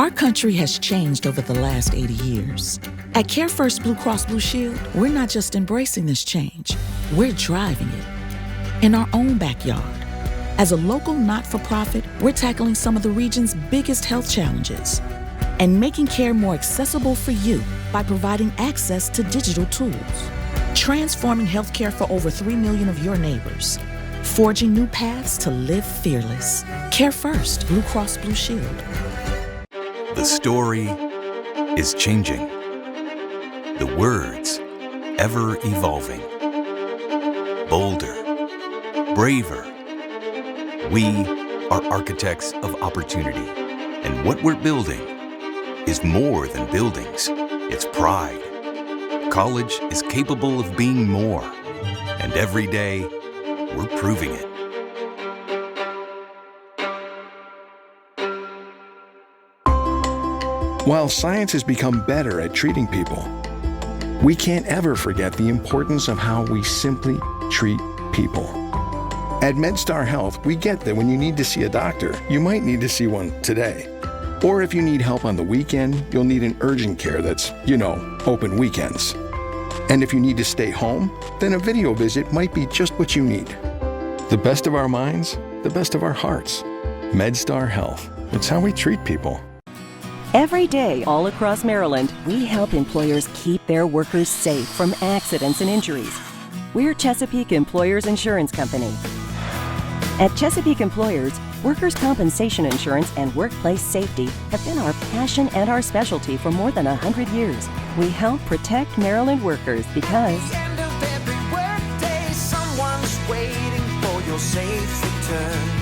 Our country has changed over the last 80 years. At Care First Blue Cross Blue Shield, we're not just embracing this change, we're driving it in our own backyard. As a local not-for-profit, we're tackling some of the region's biggest health challenges and making care more accessible for you by providing access to digital tools, transforming healthcare for over 3 million of your neighbors, forging new paths to live fearless. Care First Blue Cross Blue Shield. The story is changing. The words ever evolving. Bolder, braver. We are architects of opportunity, and what we're building is more than buildings, it's pride. College is capable of being more, and every day we're proving it. While science has become better at treating people, we can't ever forget the importance of how we simply treat people. At MedStar Health, we get that when you need to see a doctor, you might need to see one today. Or if you need help on the weekend, you'll need an urgent care that's, open weekends. And if you need to stay home, then a video visit might be just what you need. The best of our minds, the best of our hearts. MedStar Health. It's how we treat people. Every day, all across Maryland, we help employers keep their workers safe from accidents and injuries. We're Chesapeake Employers Insurance Company. At Chesapeake Employers, workers' compensation insurance and workplace safety have been our passion and our specialty for more than 100 years. We help protect Maryland workers because The end of every workday, someone's waiting for your safe return.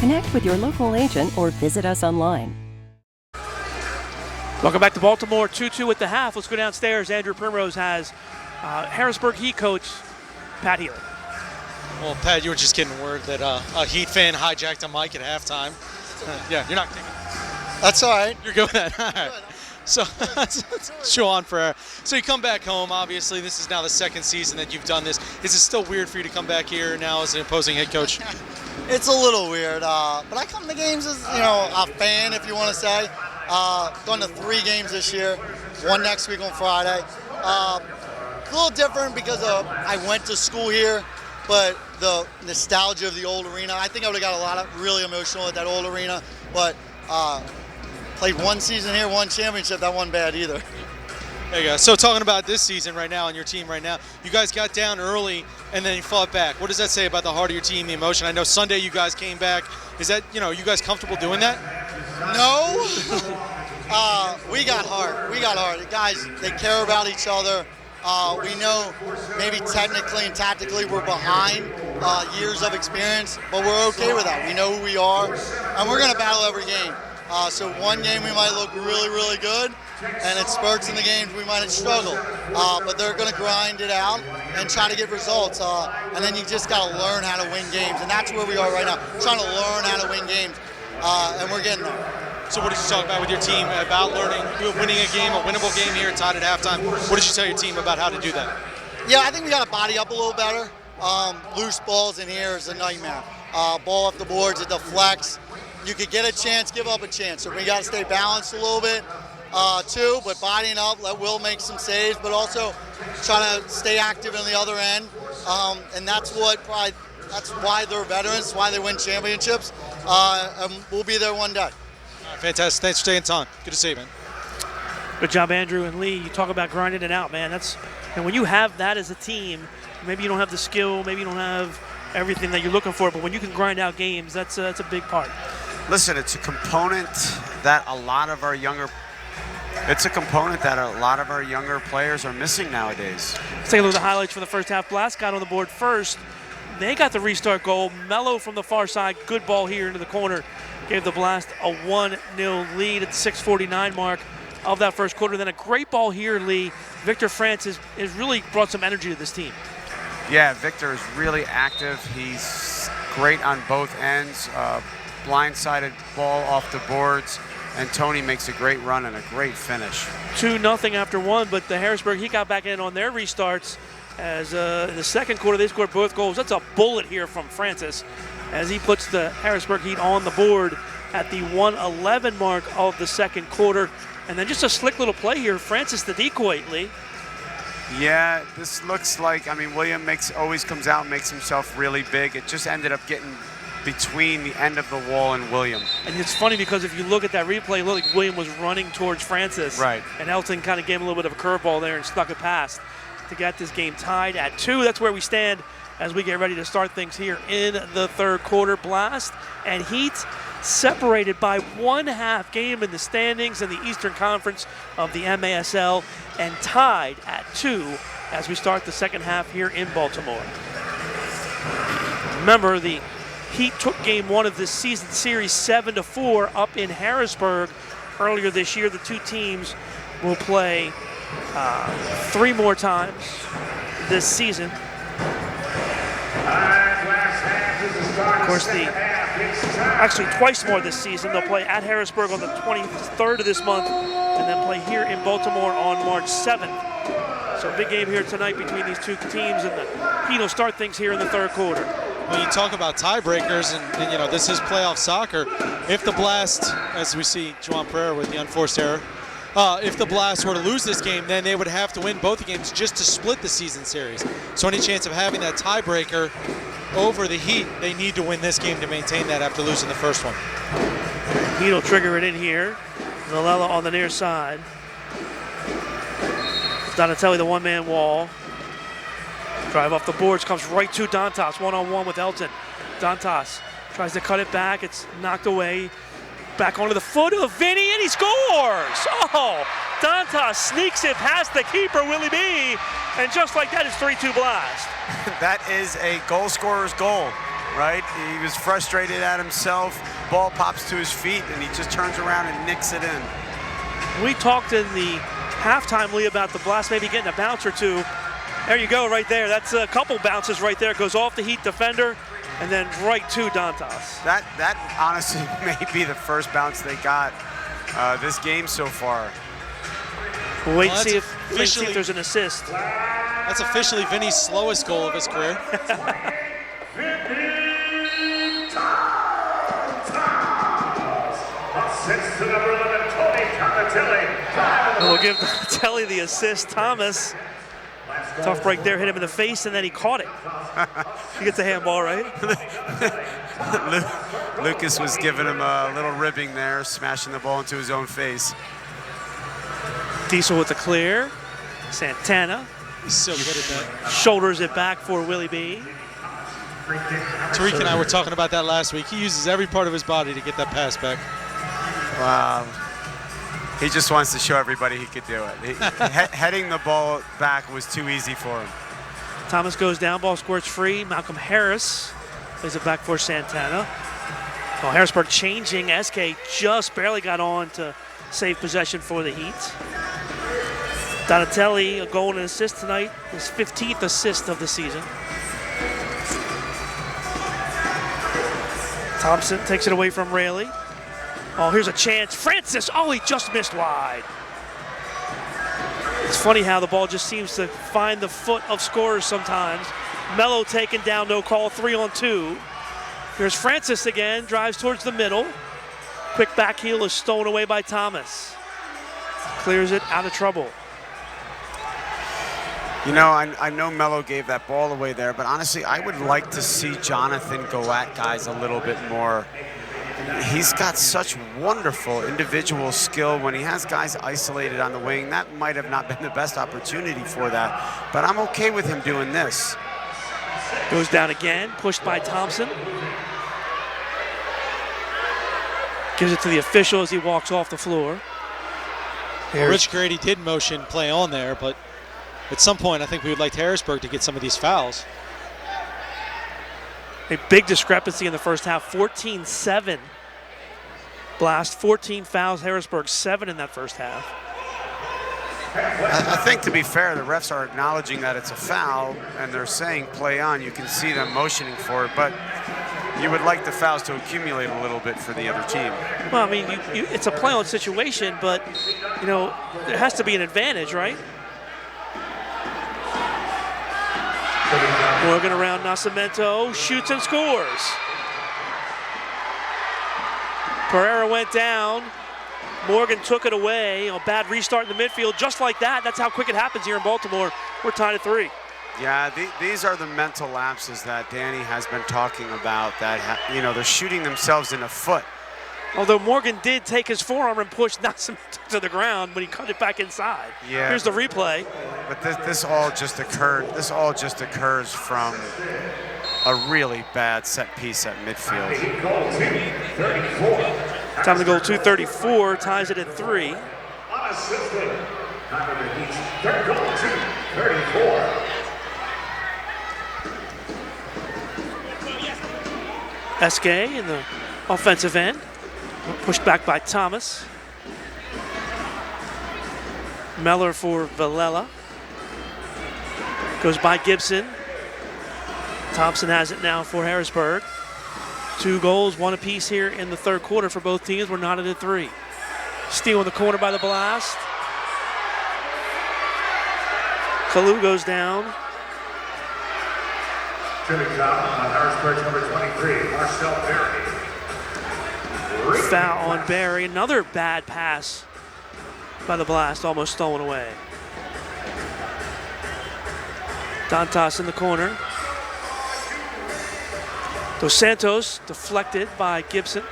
connect with your local agent or visit us online. Welcome back to Baltimore, 2-2 at the half. Let's go downstairs. Andrew Primrose has Harrisburg Heat coach Pat Healy. Well, Pat, you were just getting word that a Heat fan hijacked a mic at halftime. Yeah, you're not thinking. That's all right. You're good with that. All right. So, Sean Ferrer. So you come back home. Obviously, this is now the second season that you've done this. Is it still weird for you to come back here now as an opposing head coach? It's a little weird, but I come to games as a fan, if you want to say. Gone to 3 games this year, 1 next week on Friday. A little different because I went to school here, but the nostalgia of the old arena. I think I would have got really emotional at that old arena, but played 1 season here, 1 championship. That wasn't bad either. There you go. So talking about this season right now and your team right now, you guys got down early and then you fought back. What does that say about the heart of your team, the emotion? I know Sunday you guys came back. Is that, you guys comfortable doing that? No. We got heart. The guys, they care about each other. We know maybe technically and tactically we're behind years of experience, but we're okay with that. We know who we are, and we're going to battle every game. So 1 game we might look really, really good, and in spurts in the games we might struggle. But they're going to grind it out and try to get results. And then you just got to learn how to win games, and that's where we are right now, trying to learn how to win games, and we're getting there. So what did you talk about with your team about winning a game, a winnable game here, tied at halftime? What did you tell your team about how to do that? Yeah, I think we got to body up a little better. Loose balls in here is a nightmare. Ball off the boards, it deflects. You could get a chance, give up a chance. So we got to stay balanced a little bit too, but bodying up, let Will make some saves, but also trying to stay active on the other end. And that's why they're veterans, that's why they win championships. And we'll be there one day. Fantastic. Thanks for taking time. Good to see you, man. Good job, Andrew and Lee. You talk about grinding it out, man. And when you have that as a team, maybe you don't have the skill, maybe you don't have everything that you're looking for, but when you can grind out games, that's a big part. Listen, it's a component that a lot of our younger players are missing nowadays. Let's take a look at the highlights for the first half. Blast got on the board first. They got the restart goal. Mello from the far side. Good ball here into the corner. Gave the Blast a 1-0 lead at the 6:49 mark of that first quarter. Then a great ball here, Lee. Victor France has really brought some energy to this team. Yeah, Victor is really active. He's great on both ends. Blindsided ball off the boards. And Tony makes a great run and a great finish. 2-0 after 1, but the Harrisburg, he got back in on their restarts. As in the second quarter, they scored both goals. That's a bullet here from Francis as he puts the Harrisburg Heat on the board at the 1:11 mark of the second quarter. And then just a slick little play here. Francis the decoy, Lee. Yeah, this looks like, I mean, William always comes out and makes himself really big. It just ended up getting between the end of the wall and William. And it's funny because if you look at that replay, it looked like William was running towards Francis. Right. And Elton kind of gave him a little bit of a curveball there and snuck it past to get this game tied at 2. That's where we stand as we get ready to start things here in the third quarter. Blast and Heat separated by 1/2 game in the standings in the Eastern Conference of the MASL and tied at 2 as we start the second half here in Baltimore. Remember, the Heat took game 1 of this season series 7-4 up in Harrisburg earlier this year. The two teams will play 3 more times this season. Of course, actually twice more this season. They'll play at Harrisburg on the 23rd of this month and then play here in Baltimore on March 7th. So big game here tonight between these two teams, and the Heat will start things here in the third quarter. When you talk about tiebreakers, and you know, this is playoff soccer, if the Blast, as we see Juan Pereira with the unforced error, if the Blast were to lose this game, then they would have to win both the games just to split the season series. So any chance of having that tiebreaker over the Heat, they need to win this game to maintain that after losing the first one. Heat will trigger it in here. Villela on the near side. Donatelli, the one-man wall. Drive off the boards, comes right to Dantas, one-on-one with Elton. Dantas tries to cut it back, it's knocked away. Back onto the foot of Vinny, and he scores! Oh, Dantas sneaks it past the keeper, Willie B, and just like that, it's 3-2 Blast. That is a goal scorer's goal, right? He was frustrated at himself, ball pops to his feet, and he just turns around and nicks it in. We talked in the halftime, Lee, about the Blast maybe getting a bounce or two. There you go, right there. That's a couple bounces right there. It goes off the Heat defender and then right to Dantas. That honestly may be the first bounce they got this game so far. We'll wait and see if there's an assist. That's officially Vinny's slowest goal of his career. Assist to number 11, Tony Donatelli. We'll give Donatelli the assist. Thomas, tough break there, hit him in the face, and then he caught it. He gets a handball, right? Lucas was giving him a little ribbing there, smashing the ball into his own face. Diesel with the clear. Santana. He's so good at that. Shoulders it back for Willie B. Tariq and I were talking about that last week. He uses every part of his body to get that pass back. Wow. He just wants to show everybody he could do it. Heading the ball back was too easy for him. Thomas goes down, ball squirts free. Malcolm Harris plays it back for Santana. Well, Harrisburg changing. SK just barely got on to save possession for the Heat. Donatelli, a goal and an assist tonight. His 15th assist of the season. Thompson takes it away from Rayleigh. Oh, here's a chance. Francis, oh, he just missed wide. It's funny how the ball just seems to find the foot of scorers sometimes. Mello taken down, no call, 3-on-2. Here's Francis again, drives towards the middle. Quick back heel is stolen away by Thomas. Clears it out of trouble. You know, I know Mello gave that ball away there, but honestly, I would like to see Jonathan go at guys a little bit more. He's got such wonderful individual skill. When he has guys isolated on the wing, that might have not been the best opportunity for that, but I'm okay with him doing this. Goes down again, pushed by Thompson. Gives it to the official as he walks off the floor. Well, Rich Grady did motion play on there, but at some point I think we would like Harrisburg to get some of these fouls. A big discrepancy in the first half, 14-7. Blast, 14 fouls, Harrisburg 7 in that first half. I think, to be fair, the refs are acknowledging that it's a foul, and they're saying play on. You can see them motioning for it, but you would like the fouls to accumulate a little bit for the other team. Well, I mean, it's a play-on situation, but, you know, there has to be an advantage, right? Morgan around Nascimento, shoots and scores. Pereira went down. Morgan took it away. A bad restart in the midfield. Just like that, that's how quick it happens here in Baltimore. We're tied at 3. Yeah, these are the mental lapses that Danny has been talking about, that, they're shooting themselves in the foot. Although Morgan did take his forearm and push Nelson to the ground when he cut it back inside. Yeah. Here's the replay. But this all just occurred. This all just occurs from a really bad set piece at midfield. Time to goal 2:34 ties it at 3. Unassisted. Time of the Heat. Third goal 2:34. Eskay in the offensive end. Pushed back by Thomas. Meller for Villela. Goes by Gibson. Thompson has it now for Harrisburg. 2 goals, 1 apiece here in the third quarter for both teams. We're knotted at 3. Steal in the corner by the Blast. Kalu goes down. Chilly foul on Harrisburg's number 23, Marcel Berry. Foul on Barry. Another bad pass by the Blast, almost stolen away. Dantas in the corner. Dos Santos deflected by Gibson.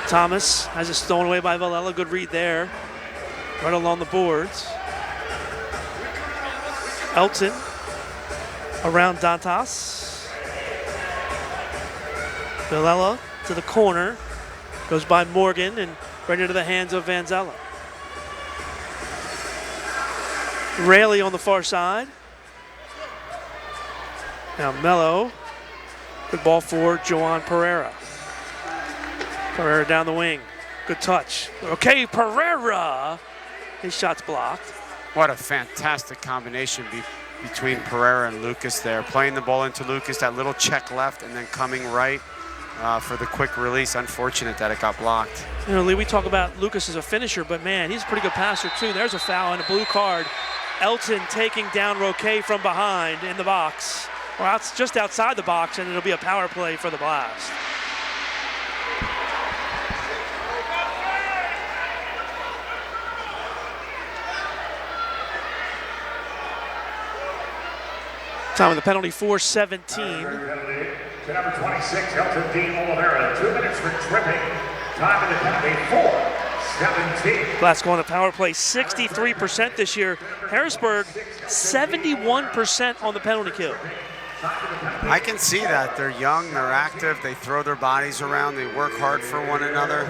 Thomas has it stolen away by Villela. Good read there. Right along the boards. Elton around Dantas. Villela to the corner. Goes by Morgan and right into the hands of Vanzella. Rayleigh on the far side. Now Mello. Good ball for Joan Pereira. Pereira down the wing. Good touch. Okay, Pereira. His shot's blocked. What a fantastic combination between Pereira and Lucas there. Playing the ball into Lucas, that little check left, and then coming right for the quick release. Unfortunate that it got blocked. You know, Lee, we talk about Lucas as a finisher, but man, he's a pretty good passer too. There's a foul and a blue card. Elton taking down Roque from behind in the box, or just outside the box, and it'll be a power play for the Blast. Time of the penalty, 4:17. To number 26, Elton D. Oliveira. 2 minutes for tripping. Time of the penalty, 4:17. Blast going to power play 63% this year. Harrisburg, 71% on the penalty kill. I can see that. They're young, they're active, they throw their bodies around, they work hard for one another.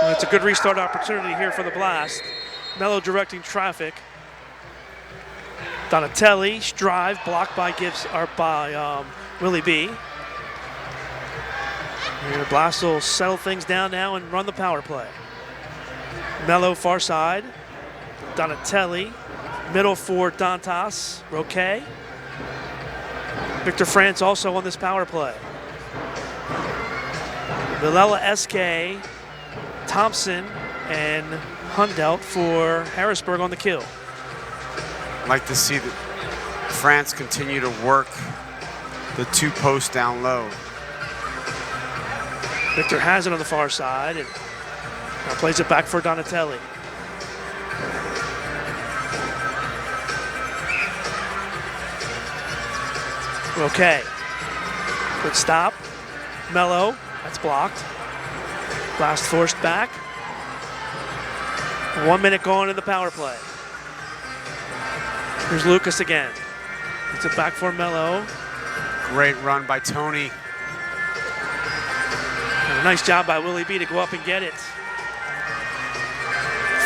Well, it's a good restart opportunity here for the Blast. Mello directing traffic. Donatelli, drive, blocked by Willie B. And the Blast will settle things down now and run the power play. Mello far side. Donatelli, middle for Dantas, Roque. Victor France also on this power play. Villela, SK, Thompson, and Hundelt for Harrisburg on the kill. I'd like to see France continue to work the 2 posts down low. Victor has it on the far side and now plays it back for Donatelli. Okay. Good stop. Mello, that's blocked. Blast forced back. 1 minute gone in the power play. Here's Lucas again. Gets it back for Mello. Great run by Tony. And a nice job by Willie B to go up and get it.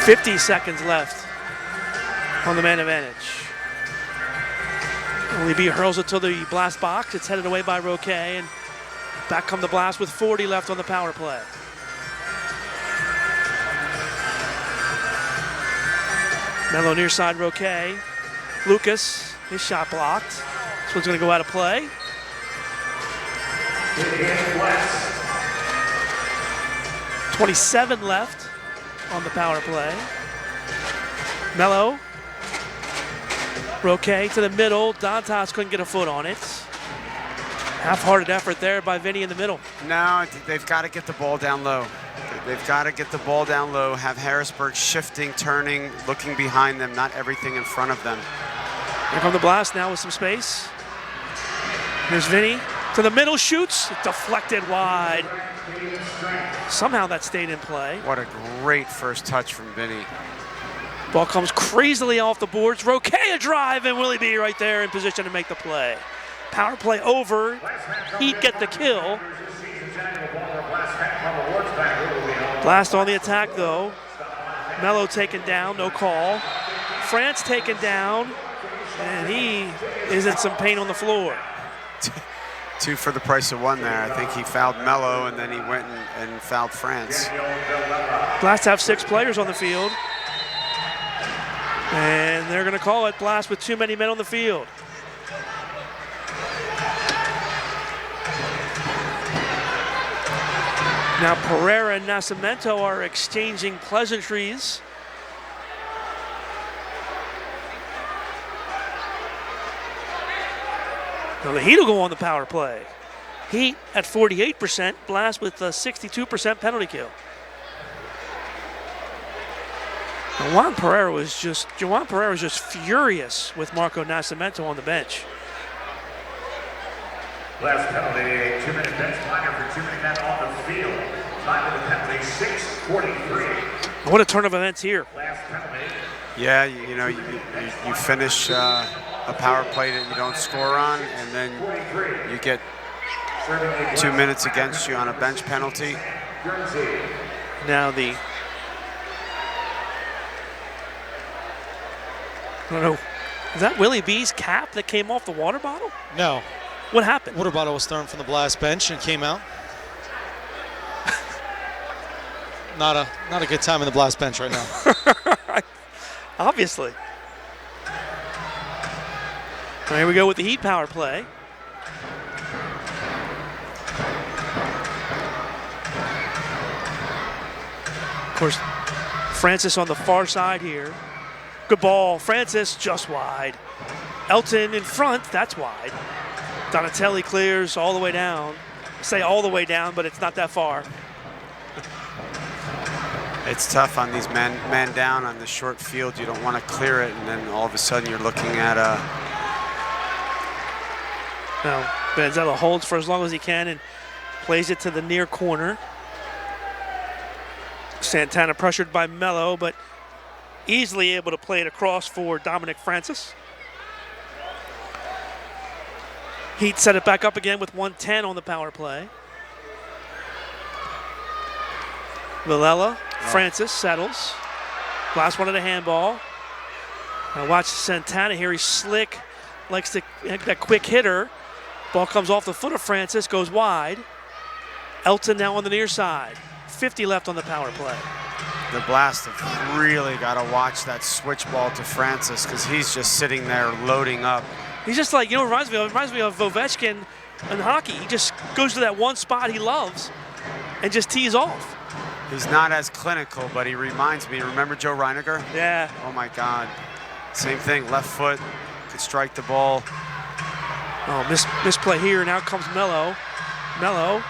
50 seconds left on the man advantage. Willie B hurls it to the Blast box. It's headed away by Roque, and back come the Blast with 40 left on the power play. Mello near side, Roque. Lucas, his shot blocked. This one's going to go out of play. 27 left on the power play. Mello. Roque to the middle. Dantas couldn't get a foot on it. Half-hearted effort there by Vinny in the middle. No, they've got to get the ball down low. They've got to get the ball down low, have Harrisburg shifting, turning, looking behind them, not everything in front of them. Here come the Blast now with some space. Here's Vinny to the middle, shoots, deflected wide. Somehow that stayed in play. What a great first touch from Vinny. Ball comes crazily off the boards. Roquet a drive, and Willie B right there in position to make the play. Power play over. Heat get the kill. Blast on the attack though. Mello taken down, no call. France taken down, and he is in some pain on the floor. 2 for the price of 1 there. I think he fouled Mello, and then he went and fouled France. Blast have 6 players on the field. And they're going to call it Blast with too many men on the field. Now Pereira and Nascimento are exchanging pleasantries. Now the Heat will go on the power play. Heat at 48%, Blast with a 62% penalty kill. Juan Pereira was just furious with Marco Nascimento on the bench. Last penalty, 2-minute bench liner for 2 minutes on the field. Time of the penalty, 6:43. What a turn of events here. Last penalty. Yeah, you finish a power play that you don't score on, and then you get 2 minutes against you on a bench penalty. Now I don't know, is that Willie B's cap that came off the water bottle? No. What happened? Water bottle was thrown from the Blast bench and came out. Not a good time in the Blast bench right now. Obviously. Well, here we go with the Heat power play. Of course, Francis on the far side here. Good ball. Francis just wide. Elton in front, that's wide. Donatelli clears all the way down. I say all the way down, but it's not that far. It's tough on these man down on the short field. You don't want to clear it, and then all of a sudden you're looking at a... Now, Banzella holds for as long as he can and plays it to the near corner. Santana pressured by Mello, but easily able to play it across for Dominic Francis. Heat set it back up again with 1:10 on the power play. Villela, Francis settles. Last one of the handball. Now watch Santana here. He's slick, likes that quick hitter. Ball comes off the foot of Francis, goes wide. Elton now on the near side. 50 left on the power play. The Blast have really got to watch that switch ball to Francis, because he's just sitting there loading up. He's just like, it reminds me of Ovechkin in hockey. He just goes to that one spot he loves and just tees off. He's not as clinical, but he reminds me, remember Joe Reiniger? Yeah. Oh my God. Same thing, left foot, could strike the ball. Oh, misplay here, now comes Mello. Mello,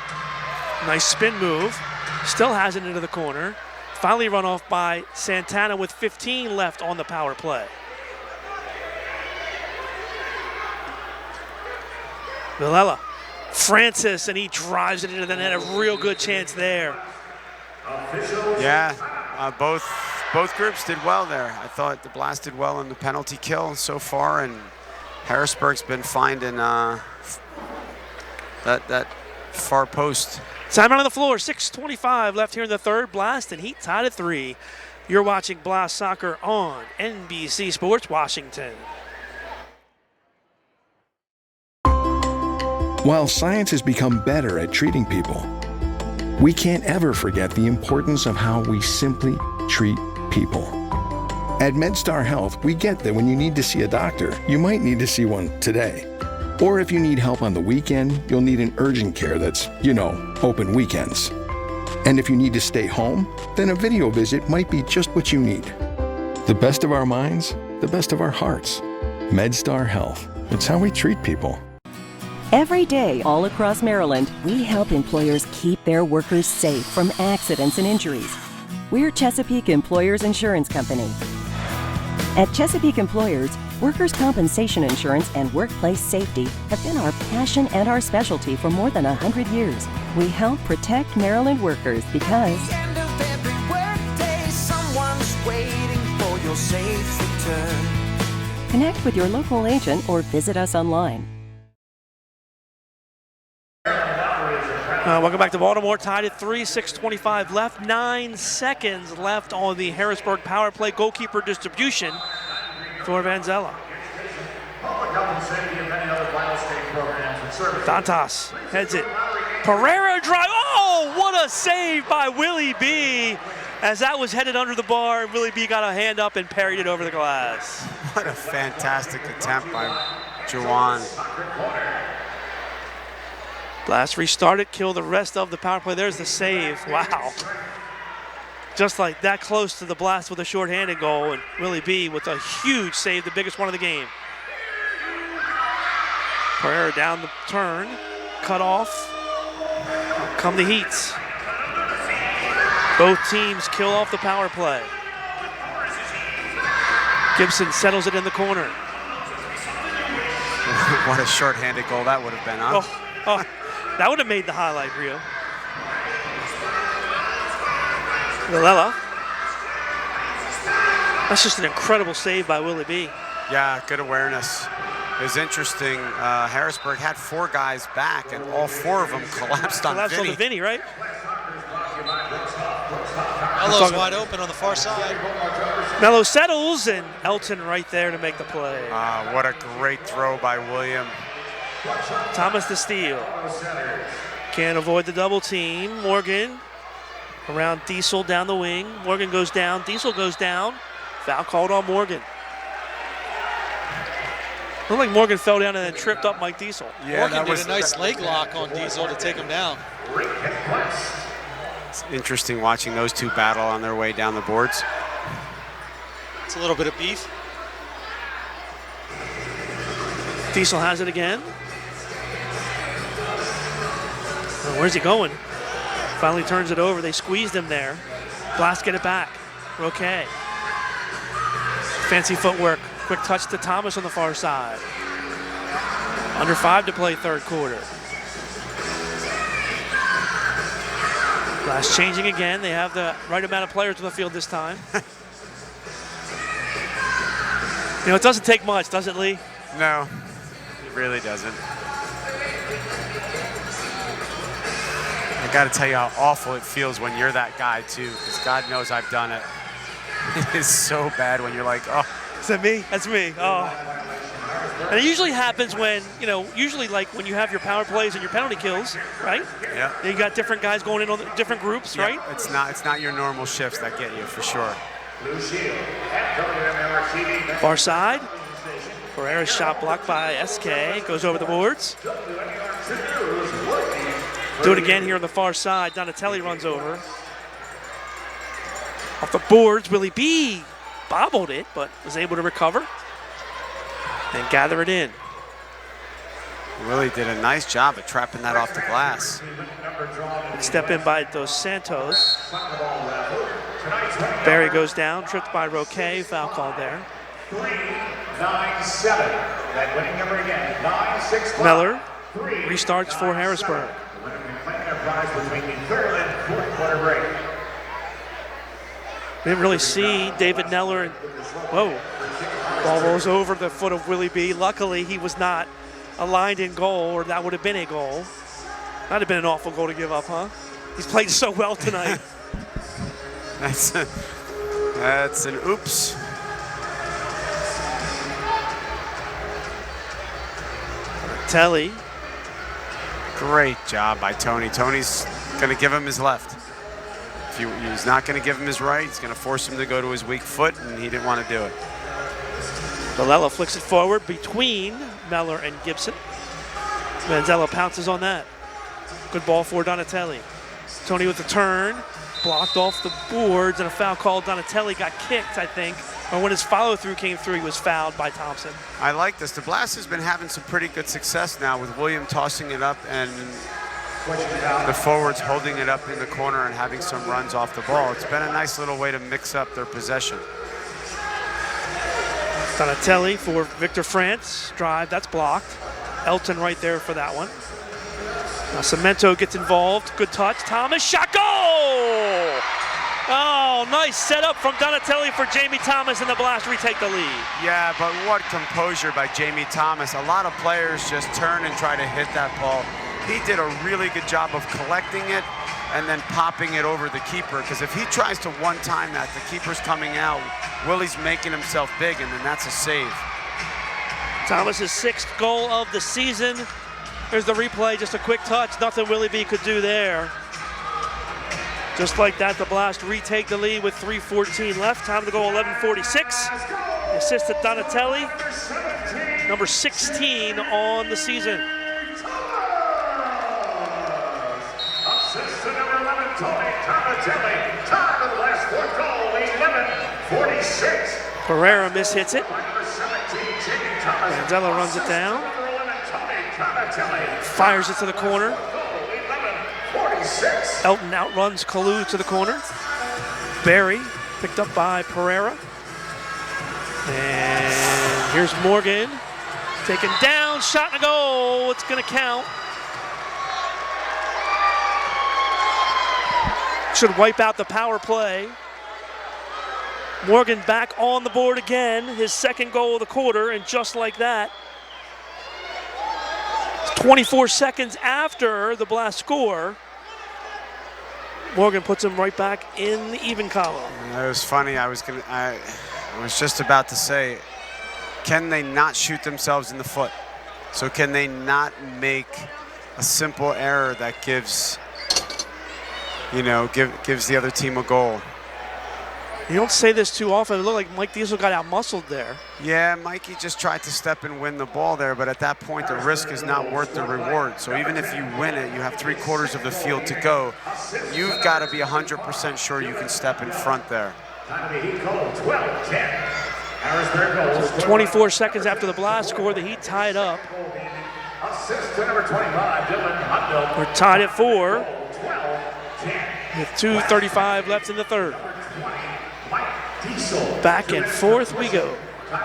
nice spin move, still has it into the corner. Finally run off by Santana with 15 left on the power play. Villela, Francis, and he drives it into the net. A real good chance there. Yeah, both groups did well there. I thought the Blast did well in the penalty kill so far, and Harrisburg's been finding that far post. Time out on the floor, 6:25 left here in the third. Blast and Heat tied at 3. You're watching Blast Soccer on NBC Sports Washington. While science has become better at treating people, we can't ever forget the importance of how we simply treat people. At MedStar Health, we get that when you need to see a doctor, you might need to see one today. Or if you need help on the weekend, you'll need an urgent care that's, open weekends. And if you need to stay home, then a video visit might be just what you need. The best of our minds, the best of our hearts. MedStar Health. It's how we treat people. Every day, all across Maryland, we help employers keep their workers safe from accidents and injuries. We're Chesapeake Employers Insurance Company. At Chesapeake Employers, workers' compensation insurance and workplace safety have been our passion and our specialty for more than 100 years. We help protect Maryland workers because End of every workday, someone's waiting for your safe return. connect with your local agent or visit us online. Welcome back to Baltimore, tied at 3, 6:25 left, 9 seconds left on the Harrisburg power play. Goalkeeper distribution for Vanzella. Dantas heads it. Pereira drive. Oh, what a save by Willie B. As that was headed under the bar, Willie B got a hand up and parried it over the glass. What a fantastic attempt by Juwan. Blast restarted, kill the rest of the power play. There's the save. Wow. Just like that close to the Blast with a shorthanded goal, and Willie B with a huge save, the biggest one of the game. Pereira down the turn, cut off. Come the Heats. Both teams kill off the power play. Gibson settles it in the corner. What a shorthanded goal that would have been, huh? Oh, that would have made the highlight reel. Villela. That's just an incredible save by Willie B. Yeah, good awareness. It was interesting. Harrisburg had 4 guys back, and all 4 of them collapsed on Collapsed Vinny. on the Vinny, right? Mello's wide open on the far side. Mello settles, and Elton right there to make the play. What a great throw by William. Thomas the steal. Can't avoid the double team. Morgan around Diesel down the wing. Morgan goes down. Diesel goes down. Foul called on Morgan. Looked like Morgan fell down and then tripped up Mike Diesel. Yeah, Morgan did a nice leg lock on Diesel to take him down. It's interesting watching those two battle on their way down the boards. It's a little bit of beef. Diesel has it again. Oh, where's he going? Finally turns it over. They squeezed him there. Blast get it back. Roque. Fancy footwork. Quick touch to Thomas on the far side. Under 5 to play third quarter. Blast changing again. They have the right amount of players on the field this time. You know, it doesn't take much, does it, Lee? No, it really doesn't. I got to tell you how awful it feels when you're that guy, too, because God knows I've done it. It is so bad when you're like, oh. Is that me? That's me. Oh. And it usually happens when, you know, usually like when you have your power plays and your penalty kills, right? Yeah. You got different guys going in on different groups, Yeah, right? It's not your normal shifts that get you, for sure. Far side. Pereira's shot blocked by SK. Goes over the boards. Do it again here on the far side. Donatelli runs over. Off the boards, Willie B bobbled it, but was able to recover and gather it in. Willie did a nice job of trapping that off the glass. Step in by Dos Santos. Barry goes down, tripped by Roque, foul called there. 9-7. That winning number again, 9-6. Meller restarts for Harrisburg. Between the third and fourth quarter break. We didn't really see David Neller. And, whoa. Ball rolls over the foot of Willie B. Luckily, he was not aligned in goal, or that would have been a goal. That'd have been an awful goal to give up, huh? He's played so well tonight. That's an oops. Telly. Great job by Tony. Tony's going to give him his left. If he's not going to give him his right, he's going to force him to go to his weak foot, and he didn't want to do it. Villela flicks it forward between Meller and Gibson. Vanzella pounces on that. Good ball for Donatelli. Tony with the turn, blocked off the boards, and a foul called. Donatelli got kicked, I think, or when his follow-through came through, he was fouled by Thompson. I like this. The Blast has been having some pretty good success now with William tossing it up and the forwards holding it up in the corner and having some runs off the ball. It's been a nice little way to mix up their possession. Donatelli for Victor France. Drive, that's blocked. Elton right there for that one. Now Cemento gets involved. Good touch. Thomas, shot, goal! Oh, nice setup from Donatelli for Jamie Thomas, and the Blast retake the lead. Yeah, but what composure by Jamie Thomas. A lot of players just turn and try to hit that ball. He did a really good job of collecting it and then popping it over the keeper, because if he tries to one-time that, the keeper's coming out, Willie's making himself big, and then that's a save. Thomas's 6th goal of the season. Here's the replay, just a quick touch. Nothing Willie B could do there. Just like that, the Blast retake the lead with 3:14 left. Time to go 11:46. Assist to Donatelli, number 16 on the season. Assist to number 11, Tony Donatelli. Time of the last fourth goal, 11:46. Pereira mishits it. Mandela runs it down. Fires it to the corner. Elton outruns Kalu to the corner. Barry picked up by Pereira. And here's Morgan. Taken down, shot and a goal. It's going to count. Should wipe out the power play. Morgan back on the board again. His 2nd goal of the quarter, and just like that, 24 seconds after the Blast score, Morgan puts him right back in the even column. It was funny. I was just about to say, can they not shoot themselves in the foot? So can they not make a simple error that gives, gives the other team a goal? You don't say this too often. It looked like Mike Diesel got out-muscled there. Yeah, Mikey just tried to step and win the ball there, but at that point, the risk is not worth the reward. So even if you win it, you have 3/4 of the field to go. You've got to be 100% sure you can step in front there. 24 seconds after the Blast score, the Heat tied up. We're tied at 4 with 2:35 left in the third. Back and forth we go. Of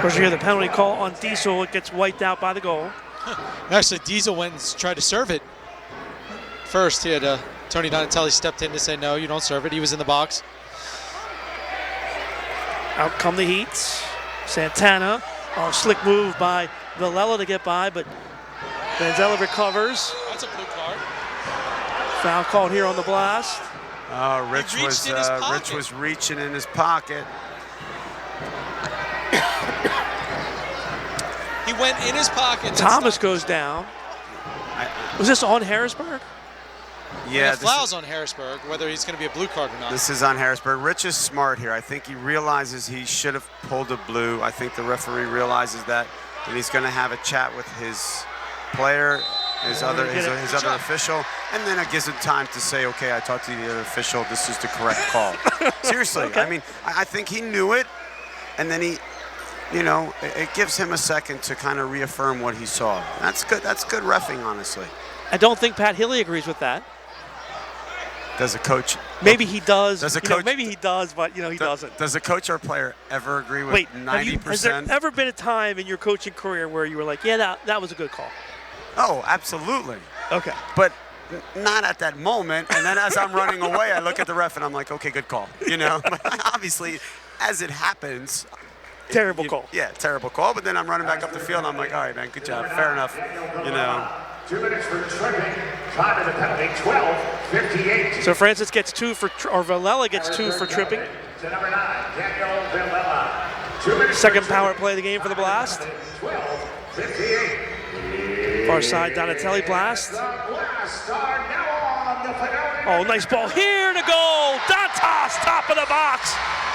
course, you hear the penalty call on Diesel. It gets wiped out by the goal. Actually, Diesel went and tried to serve it. First, he had Tony Donatelli stepped in to say, no, you don't serve it. He was in the box. Out come the Heats. Santana. Oh, slick move by Villela to get by, but Manzella recovers. That's a blue card. Foul called here on the Blast. Rich was reaching in his pocket. He went in his pocket. Thomas goes down. Was this on Harrisburg? Yeah, fouls on Harrisburg, whether he's going to be a blue card or not. This is on Harrisburg. Rich is smart here. I think he realizes he should have pulled a blue. I think the referee realizes that, and he's going to have a chat with his player, his other official, and then it gives him time to say, okay, I talked to the other official, this is the correct call. Seriously, okay. I mean, I think he knew it, and then he, it gives him a second to kind of reaffirm what he saw. That's good reffing, honestly. I don't think Pat Healy agrees with that. Does a coach? Maybe he does. Does a coach? Maybe he does, but he doesn't. Does a coach or player ever agree with 90%? Has there ever been a time in your coaching career where you were like, yeah, that was a good call? Oh, absolutely. Okay. But not at that moment. And then as I'm running away, I look at the ref and I'm like, okay, good call. Obviously, as it happens. Terrible call. Yeah, terrible call. But then I'm running back up the field and I'm like, all right, man, good job. Fair enough. 2 minutes for tripping. Time of the penalty, 12:58. So Francis gets 2 or Villela gets 2 for tripping. To number 9, Daniel Villela. 2 minutes. Second power play of the game for the Blast. 12:58. Far side, Donatelli Blast. Oh, nice ball here to goal. Dantas, top of the box.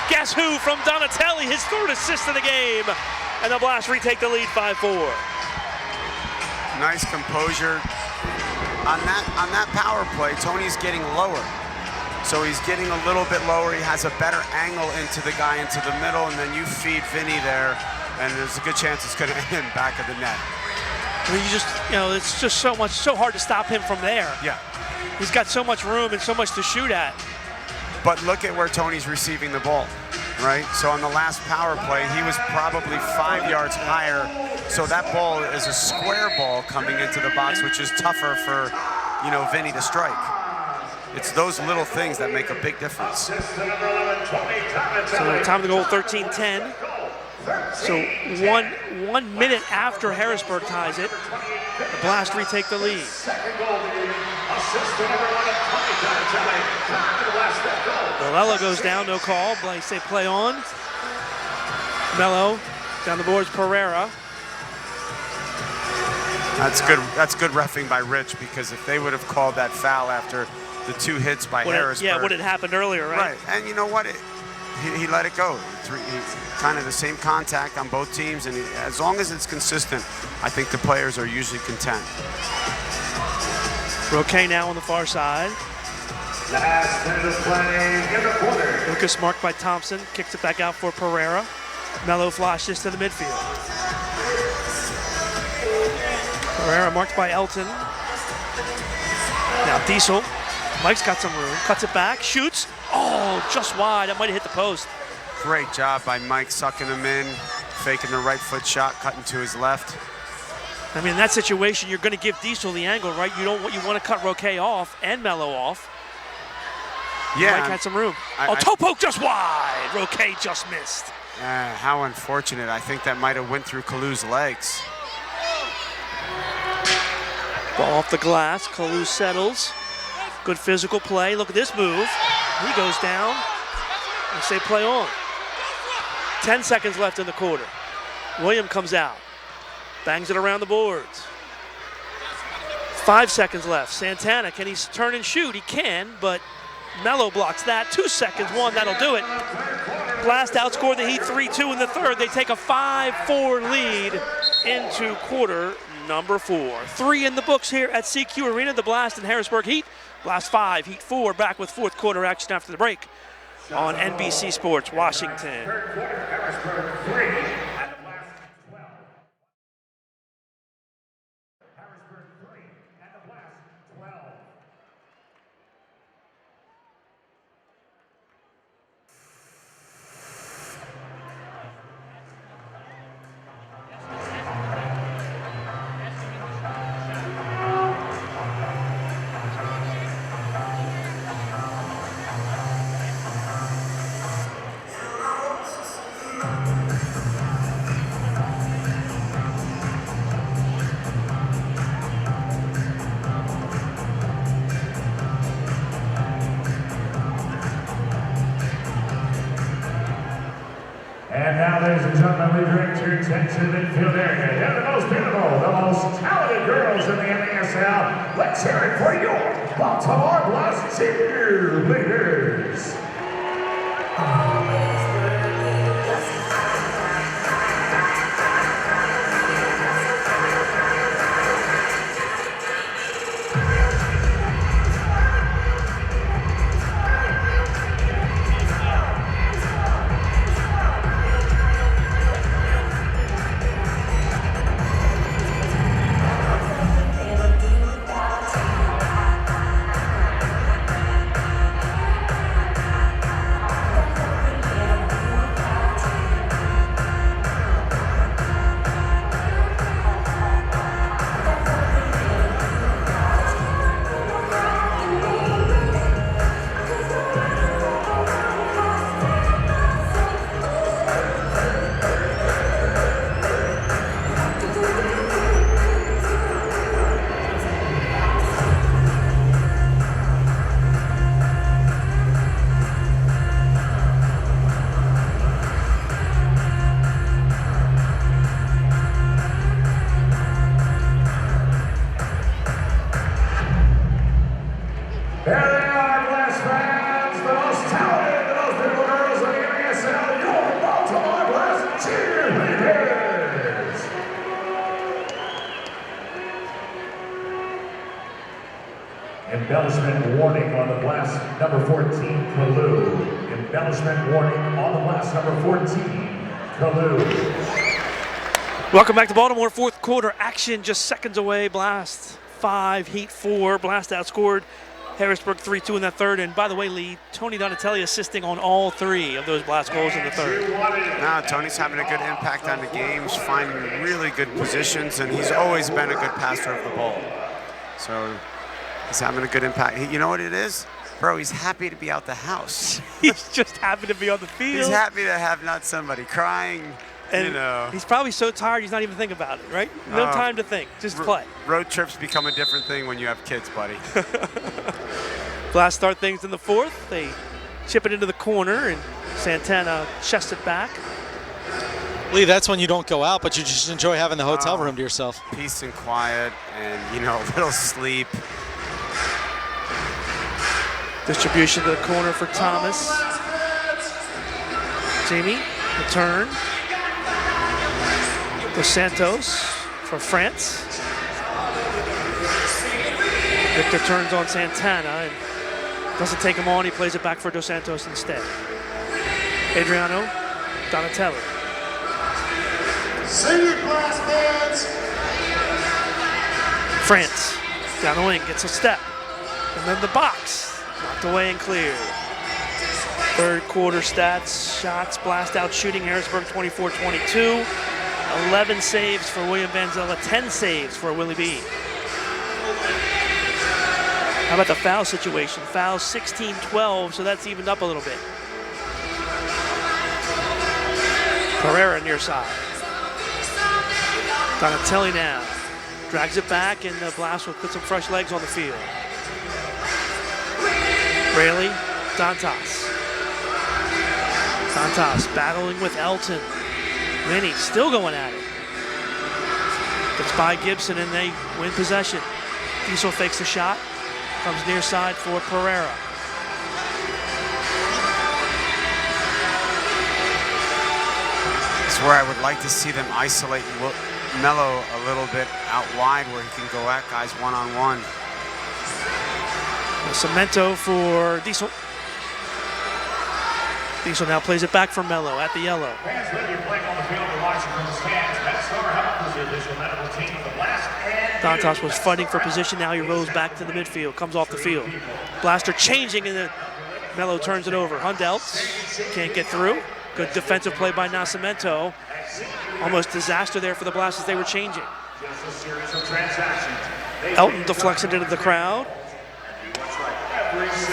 Guess who from Donatelli, his 3rd assist of the game. And the Blast retake the lead 5-4. Nice composure. on that power play, Tony's getting lower. So he's getting a little bit lower. He has a better angle into the guy into the middle, and then you feed Vinny there, and there's a good chance it's going to end back of the net. I mean, it's just so hard to stop him from there. Yeah. He's got so much room and so much to shoot at. But look at where Tony's receiving the ball, right? So on the last power play, he was probably 5 yards higher. So that ball is a square ball coming into the box, which is tougher for, Vinny to strike. It's those little things that make a big difference. So time of the goal, 13-10. So one minute after Harrisburg ties it, the Blast retake the lead. Mello goes down, no call. Blake say play on. Mello down the boards, Pereira. That's good reffing by Rich, because if they would have called that foul after the 2 hits by Harrisburg. What had happened earlier, right? Right, and you know what? He let it go. Kind of the same contact on both teams, and as long as it's consistent, I think the players are usually content. Roque now on the far side. Last minute of play in the quarter. Lucas marked by Thompson, kicks it back out for Pereira. Mello flashes to the midfield. Pereira marked by Elton. Now Diesel. Mike's got some room, cuts it back, shoots. Oh, just wide. That might have hit the post. Great job by Mike sucking him in, faking the right foot shot, cutting to his left. I mean, in that situation, you're going to give Diesel the angle, right? You want to cut Roque off and Mello off. Yeah. Mike had some room. Toe poke just wide. Roque just missed. How unfortunate. I think that might have went through Kalu's legs. Ball off the glass. Kalu settles. Good physical play. Look at this move. He goes down. I say play on. 10 seconds left in the quarter. William comes out. Bangs it around the boards. 5 seconds left. Santana, can he turn and shoot? He can, but Mello blocks that. 2 seconds, one, that'll do it. Blast outscored the Heat 3-2 in the third. They take a 5-4 lead into quarter number 4. 3 in the books here at CQ Arena. The Blast and Harrisburg Heat. Blast 5, Heat 4, back with fourth quarter action after the break on NBC Sports, Washington. And now, ladies and gentlemen, we direct your attention to the midfield area. They're the most beautiful, the most talented girls in the NASL. Let's hear it for your Baltimore Blast cheerleaders. Embellishment warning on the blast, number 14, Kalu. Embellishment warning on the blast, number 14, Kalu. Welcome back to Baltimore. Fourth quarter action just seconds away. Blast 5, Heat 4. Blast outscored Harrisburg 3-2 in that third. And by the way, Lee, Tony Donatelli assisting on all 3 of those Blast goals in the third. No, Tony's having a good impact on the games, finding really good positions, and he's always been a good passer of the ball. So he's having a good impact. You know what it is? Bro, he's happy to be out the house. He's just happy to be on the field. He's happy to have not somebody crying, and you know. He's probably so tired he's not even thinking about it, right? No time to think, just play. Road trips become a different thing when you have kids, buddy. Blast start things in the fourth. They chip it into the corner, and Santana chests it back. Lee, that's when you don't go out, but you just enjoy having the hotel room to yourself. Peace and quiet and, you know, a little sleep. Distribution to the corner for Thomas. Jamie, return. Dos Santos for France. Victor turns on Santana and doesn't take him on. He plays it back for Dos Santos instead. Adriano Donatelli. Senior class fans. France down the wing, gets a step. And then the box. Knocked away and cleared. Third quarter stats, shots, blast out shooting, Harrisburg 24-22. 11 saves for William Vanzella, 10 saves for Willie B. How about the foul situation? Foul 16-12, so that's evened up a little bit. Pereira near side. Donatelli now. Drags it back, and the Blast will put some fresh legs on the field. Rayleigh, Dantas. Dantas battling with Elton. Winnie still going at it. Gets by Gibson and they win possession. Diesel fakes the shot. Comes near side for Pereira. It's where I would like to see them isolate Mello a little bit out wide where he can go at guys one-on-one. Cemento for Diesel. Diesel now plays it back for Mello at the yellow. Fans, whether you're playing on the field or watching from the stands, MedStar Health is the official medical team of the Blast. Dantas was fighting for position. Now he rolls back to the midfield, comes off the field. Blaster changing, and Mello turns it over. Hundelts can't get through. Good defensive play by Nascimento. Almost disaster there for the Blast as they were changing. Elton deflects it into the crowd.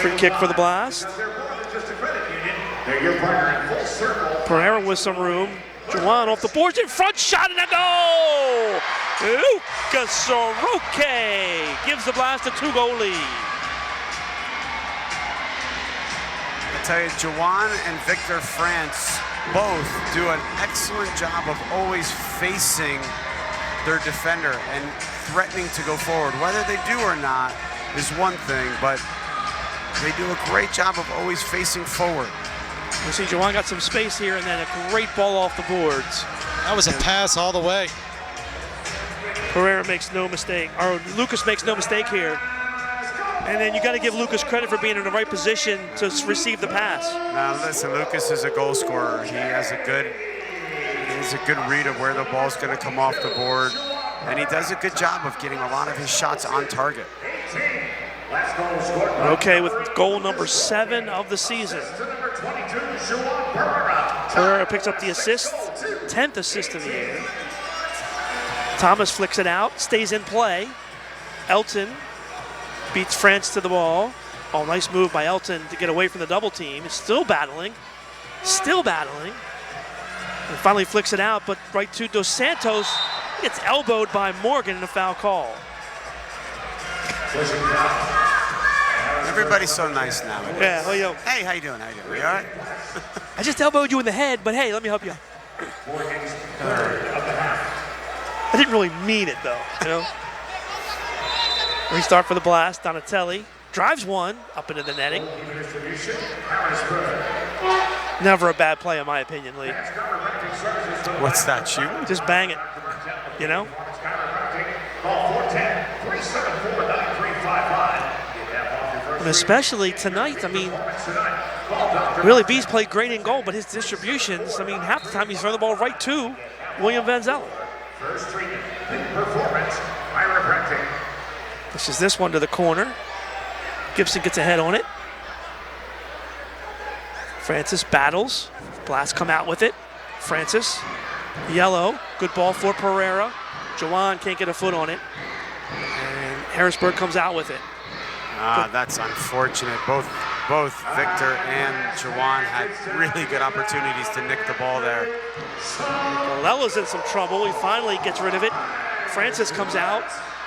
Free kick for the Blast. Pereira with some room. Juwan off the boards in front, shot and a goal! Lucas Soroke gives the Blast a 2-goal lead. I tell you, Juwan and Victor France both do an excellent job of always facing their defender and threatening to go forward. Whether they do or not is one thing, but they do a great job of always facing forward. We see Juwan got some space here and then a great ball off the boards. That was a pass all the way. Pereira makes no mistake, or Lucas makes no mistake here. And then you got to give Lucas credit for being in the right position to receive the pass. Now listen, Lucas is a goal scorer. He has a good read of where the ball's going to come off the board, and he does a good job of getting a lot of his shots on target. Okay, with goal number 7 of the season. Pereira picks up the assist, 10th assist of the year. Thomas flicks it out, stays in play. Elton beats France to the ball. Oh, nice move by Elton to get away from the double team. It's still battling. And finally flicks it out, but right to Dos Santos. Gets elbowed by Morgan in a foul call. Everybody's so nice now. Yeah, well, yo. Hey, how you doing? You all right? I just elbowed you in the head, but hey, let me help you out. I didn't really mean it, though, you know? Restart for the Blast. Donatelli drives one up into the netting. Never a bad play, in my opinion, Lee. What's that, shoot? Just bang it, you know? Call 410-374-9355. And especially tonight, I mean, really, B's played great in goal, but his distributions, I mean, half the time he's throwing the ball right to William Van Zella. First treatment, performance, chiropractic. This is this one to the corner. Gibson gets ahead on it. Francis battles. Blast come out with it. Francis, yellow, good ball for Pereira. Juwan can't get a foot on it. And Harrisburg comes out with it. That's unfortunate. Both Victor and Juwan had really good opportunities to nick the ball there. Valella's in some trouble. He finally gets rid of it. Francis comes out.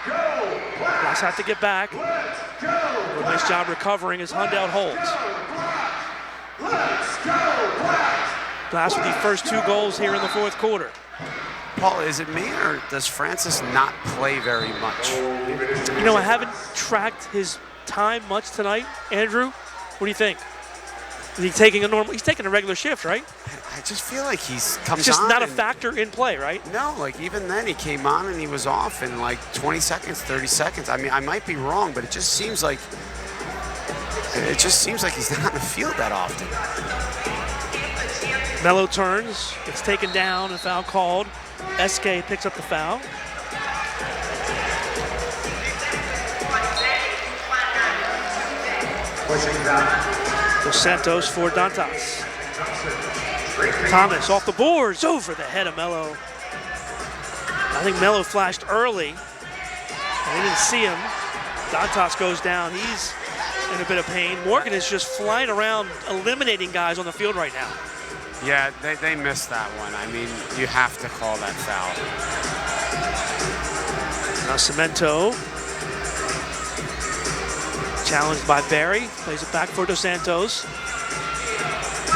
Blast have to get back. A nice job recovering as Hundell holds. Blast with the first 2 goals here in the 4th quarter. Paul, is it me or does Francis not play very much? You know, I haven't tracked his time much tonight. Andrew, what do you think? Is he taking he's taking a regular shift, right? I just feel like comes it's just on not a factor in play, right? No, like even then he came on and he was off in like 20 seconds, 30 seconds. I mean, I might be wrong, but it just seems like he's not in the field that often. Mello turns, gets taken down and foul called. SK picks up the foul. Dos Santos for Dantas. Thomas off the boards, over the head of Mello. I think Mello flashed early. I didn't see him. Dantas goes down. He's in a bit of pain. Morgan is just flying around, eliminating guys on the field right now. Yeah, they missed that one. I mean, you have to call that foul. Nascimento, challenged by Barry, plays it back for Dos Santos.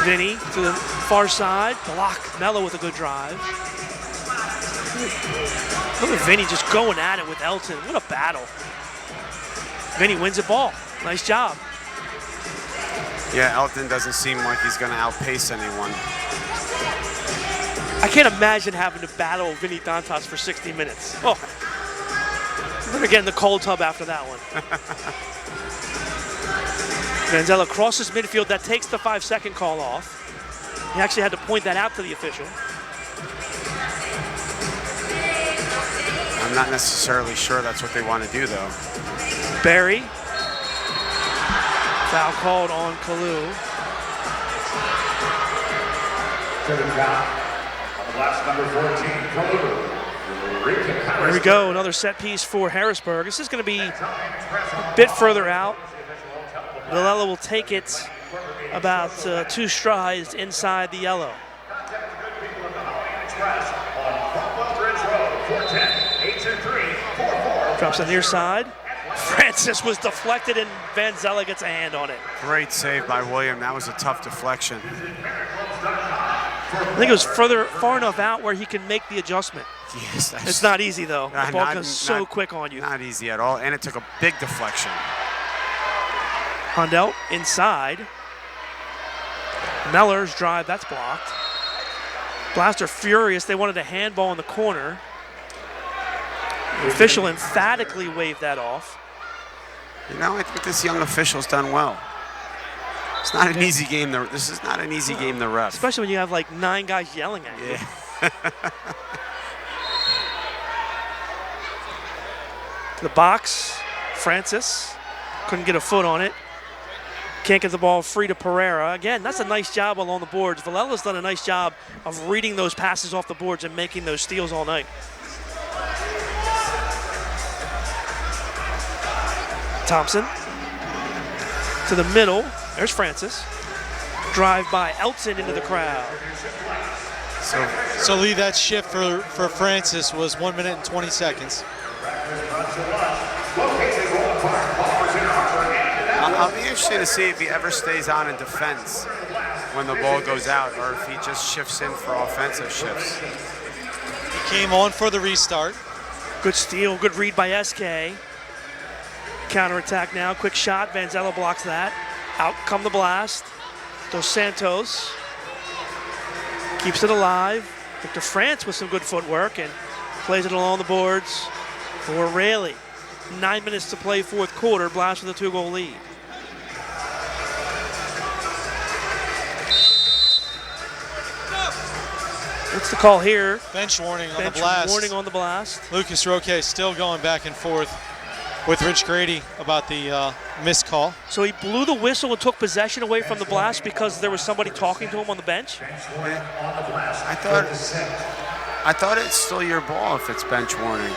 Vinny to the far side, block. Mello with a good drive. Look at Vinny just going at it with Elton. What a battle. Vinny wins the ball. Nice job. Yeah, Elton doesn't seem like he's going to outpace anyone. I can't imagine having to battle Vinny Dantas for 60 minutes. Oh, we're getting the cold tub after that one. Van Zella crosses midfield. That takes the 5-second call off. He actually had to point that out to the official. I'm not necessarily sure that's what they want to do, though. Barry. Foul called on Kalu. Here we go, another set piece for Harrisburg. This is going to be a bit further out. Villela will take it about 2 strides inside the yellow. Drops on the near side. Francis was deflected and Van Zella gets a hand on it. Great save by William. That was a tough deflection. I think it was far enough out where he can make the adjustment. Yes, it's not easy though. The ball goes so quick on you. Not easy at all, and it took a big deflection. Hundell inside. Mellor's drive, that's blocked. Blaster furious, they wanted a handball in the corner. The official emphatically waved that off. You know, I think this young official's done well. It's not an easy game. This is not an easy game to ref. Especially when you have like 9 guys yelling at you. Yeah. To the box, Francis couldn't get a foot on it. Can't get the ball free to Pereira. Again, that's a nice job along the boards. Valella's done a nice job of reading those passes off the boards and making those steals all night. Thompson to the middle. There's Francis. Drive by Elton into the crowd. So Lee, that shift for Francis was 1 minute and 20 seconds. I'll be interested to see if he ever stays on in defense when the ball goes out, or if he just shifts in for offensive shifts. He came on for the restart. Good steal, good read by SK. Counterattack now, quick shot. Van Zella blocks that. Out come the blast. Dos Santos keeps it alive. Victor France with some good footwork and plays it along the boards for Raley. 9 minutes to play, 4th quarter. Blast with a 2-goal lead. What's the call here? Bench warning on Bench the blast. warning on the blast. Lucas Roque still going back and forth with Rich Grady about the missed call. So he blew the whistle and took possession away from the blast because there was somebody talking to him on the bench? I thought it's still your ball if it's bench warning.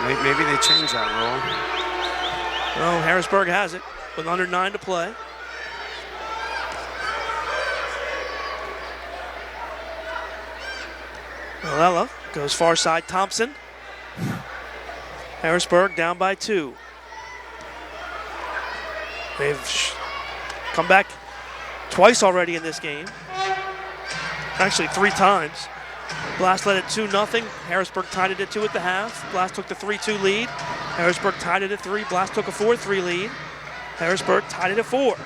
Maybe they changed that rule. Well, Harrisburg has it with under 9 to play. Malella goes far side. Thompson. Harrisburg down by 2. They've come back twice already in this game. Actually, 3 times. Blast led it 2-0. Harrisburg tied it at 2 at the half. Blast took the 3-2 lead. Harrisburg tied it at 3. Blast took a 4-3 lead. Harrisburg tied it at 4.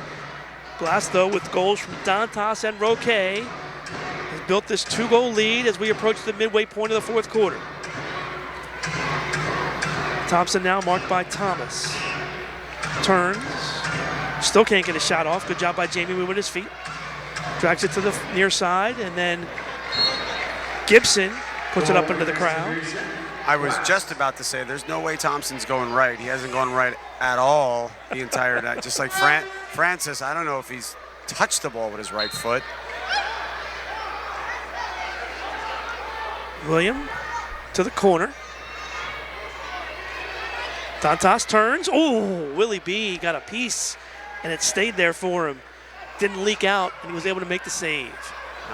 Blast, though, with goals from Dantas and Roque, has built this 2-goal lead as we approach the midway point of the 4th quarter. Thompson now marked by Thomas. Turns. Still can't get a shot off. Good job by Jamie moving his feet. Drags it to the near side, and then Gibson puts it up into the crowd. I was just about to say, there's no way Thompson's going right. He hasn't gone right at all the entire night. Just like Francis, I don't know if he's touched the ball with his right foot. William to the corner. Dantas turns. Oh, Willie B got a piece, and it stayed there for him. Didn't leak out, and he was able to make the save.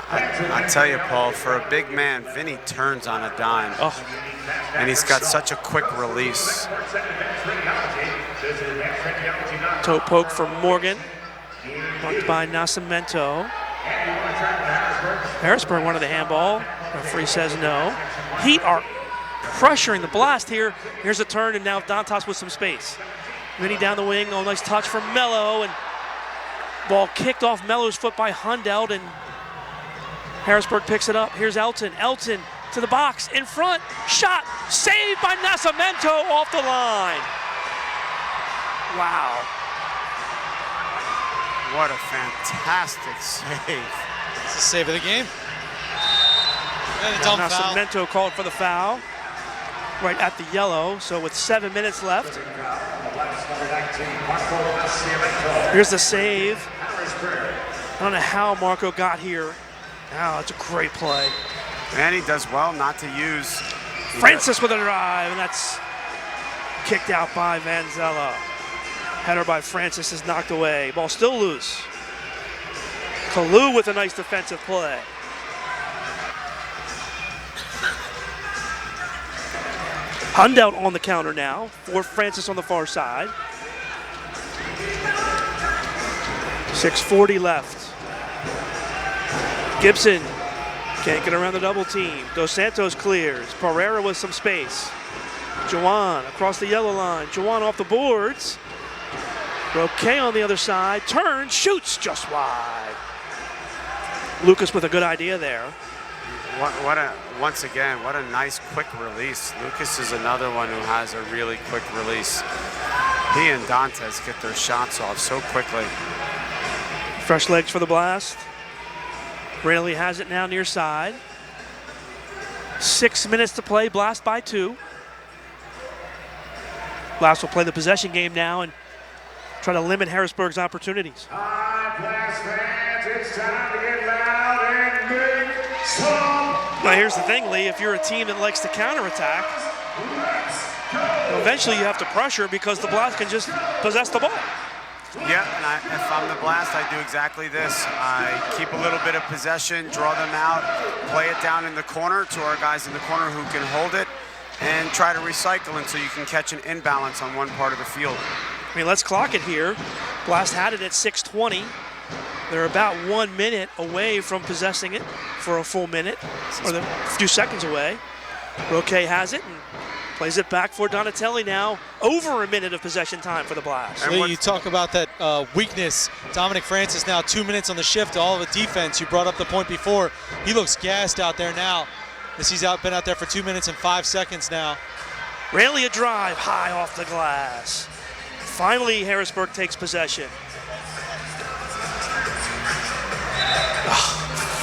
I tell you, Paul, for a big man, Vinny turns on a dime. Oh. And he's got such a quick release. Toe poke for Morgan. Marked by Nascimento. Harrisburg wanted the handball. Referee says no. Heat are pressuring the Blast here. Here's a turn, and now Dantas with some space. Vinny down the wing. Oh, nice touch from Mello, and ball kicked off Mello's foot by Hundelt, and Harrisburg picks it up. Here's Elton. Elton to the box, in front, shot, saved by Nascimento off the line. Wow. What a fantastic save. It's the save of the game. And a dumb foul. Nascimento called for the foul right at the yellow, so with 7 minutes left. Here's the save. I don't know how Marco got here. Wow, it's a great play. And he does well not to use. Francis with a drive, and that's kicked out by Vanzella. Header by Francis is knocked away. Ball still loose. Kalu with a nice defensive play. Hundelt on the counter now for Francis on the far side. 6:40 left. Gibson can't get around the double team. Dos Santos clears. Pereira with some space. Juwan across the yellow line. Juwan off the boards. Roque on the other side. Turns, shoots just wide. Lucas with a good idea there. Once again, what a nice quick release. Lucas is another one who has a really quick release. He and Dantes get their shots off so quickly. Fresh legs for the Blast. Rayleigh has it now near side. 6 minutes to play, Blast by 2. Blast will play the possession game now and try to limit Harrisburg's opportunities. Blast fans, it's time to get loud and make some. Now here's the thing, Lee, if you're a team that likes to counterattack, eventually you have to pressure because the Blast can just possess the ball. Yeah, and if I'm the Blast, I do exactly this. I keep a little bit of possession, draw them out, play it down in the corner to our guys in the corner who can hold it, and try to recycle until you can catch an imbalance on one part of the field. I mean, let's clock it here. Blast had it at 6:20. They're about 1 minute away from possessing it for a full minute, or a few seconds away. Roque has it and plays it back for Donatelli now. Over a minute of possession time for the Blast. Lee, you talk about that weakness. Dominic Francis now 2 minutes on the shift, all of the defense. You brought up the point before. He looks gassed out there now. As he's been out there for 2 minutes and 5 seconds now. Rayleigh a drive high off the glass. Finally, Harrisburg takes possession.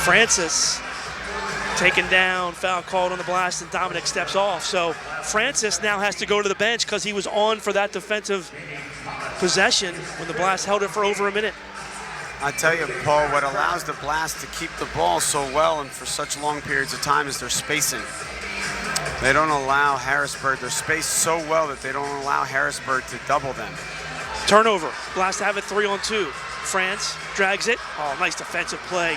Francis Taken down, foul called on the Blast, and Dominic steps off. So Francis now has to go to the bench because he was on for that defensive possession when the Blast held it for over a minute. I tell you, Paul, what allows the Blast to keep the ball so well and for such long periods of time is their spacing. They don't allow Harrisburg, they're spaced so well that they don't allow Harrisburg to double them. Turnover, Blast have it 3-on-2. France drags it. Oh, nice defensive play.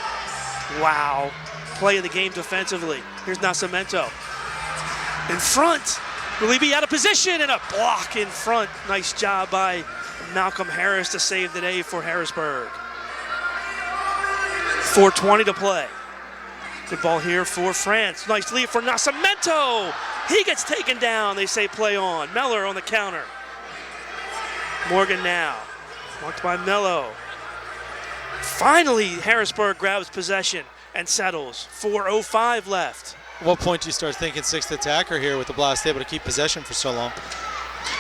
Wow. Play of the game defensively. Here's Nascimento. In front. Will he be out of position? And a block in front. Nice job by Malcolm Harris to save the day for Harrisburg. 4:20 to play. Good ball here for France. Nice lead for Nascimento. He gets taken down. They say play on. Meller on the counter. Morgan now. Marked by Mello. Finally, Harrisburg grabs possession and settles. 4:05 left. At what point do you start thinking sixth attacker here with the Blast able to keep possession for so long?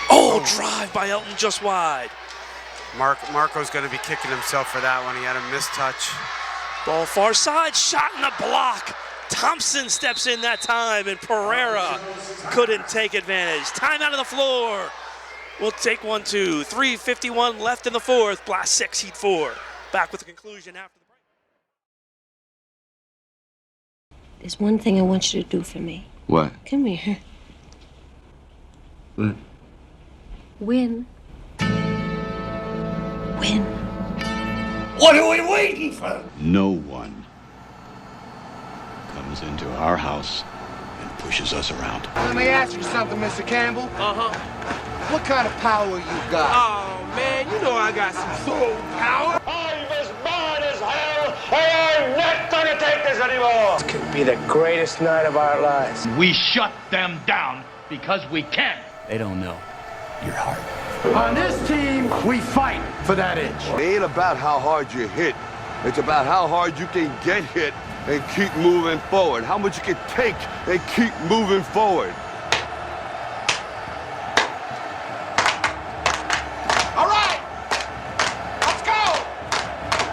Oh, drive by Elton just wide. Marco's going to be kicking himself for that one. He had a missed touch. Ball far side, shot in the block. Thompson steps in that time, and Pereira couldn't take advantage. Time out on the floor. We'll take 1-2. 3:51 left in the fourth. Blast 6, Heat 4. Back with the conclusion after the break. There's one thing I want you to do for me. What? Come here. What? Win. Win. What are we waiting for? No one comes into our house and pushes us around. Let me ask you something, Mr. Campbell. Uh-huh. What kind of power you got? Oh, man, you know I got some soul power. I'm as mad as hell, and I'm not gonna take this anymore. This could be the greatest night of our lives. We shut them down because we can. They don't know your heart. On this team, we fight for that inch. It ain't about how hard you hit. It's about how hard you can get hit and keep moving forward. How much you can take and keep moving forward. All right, let's go.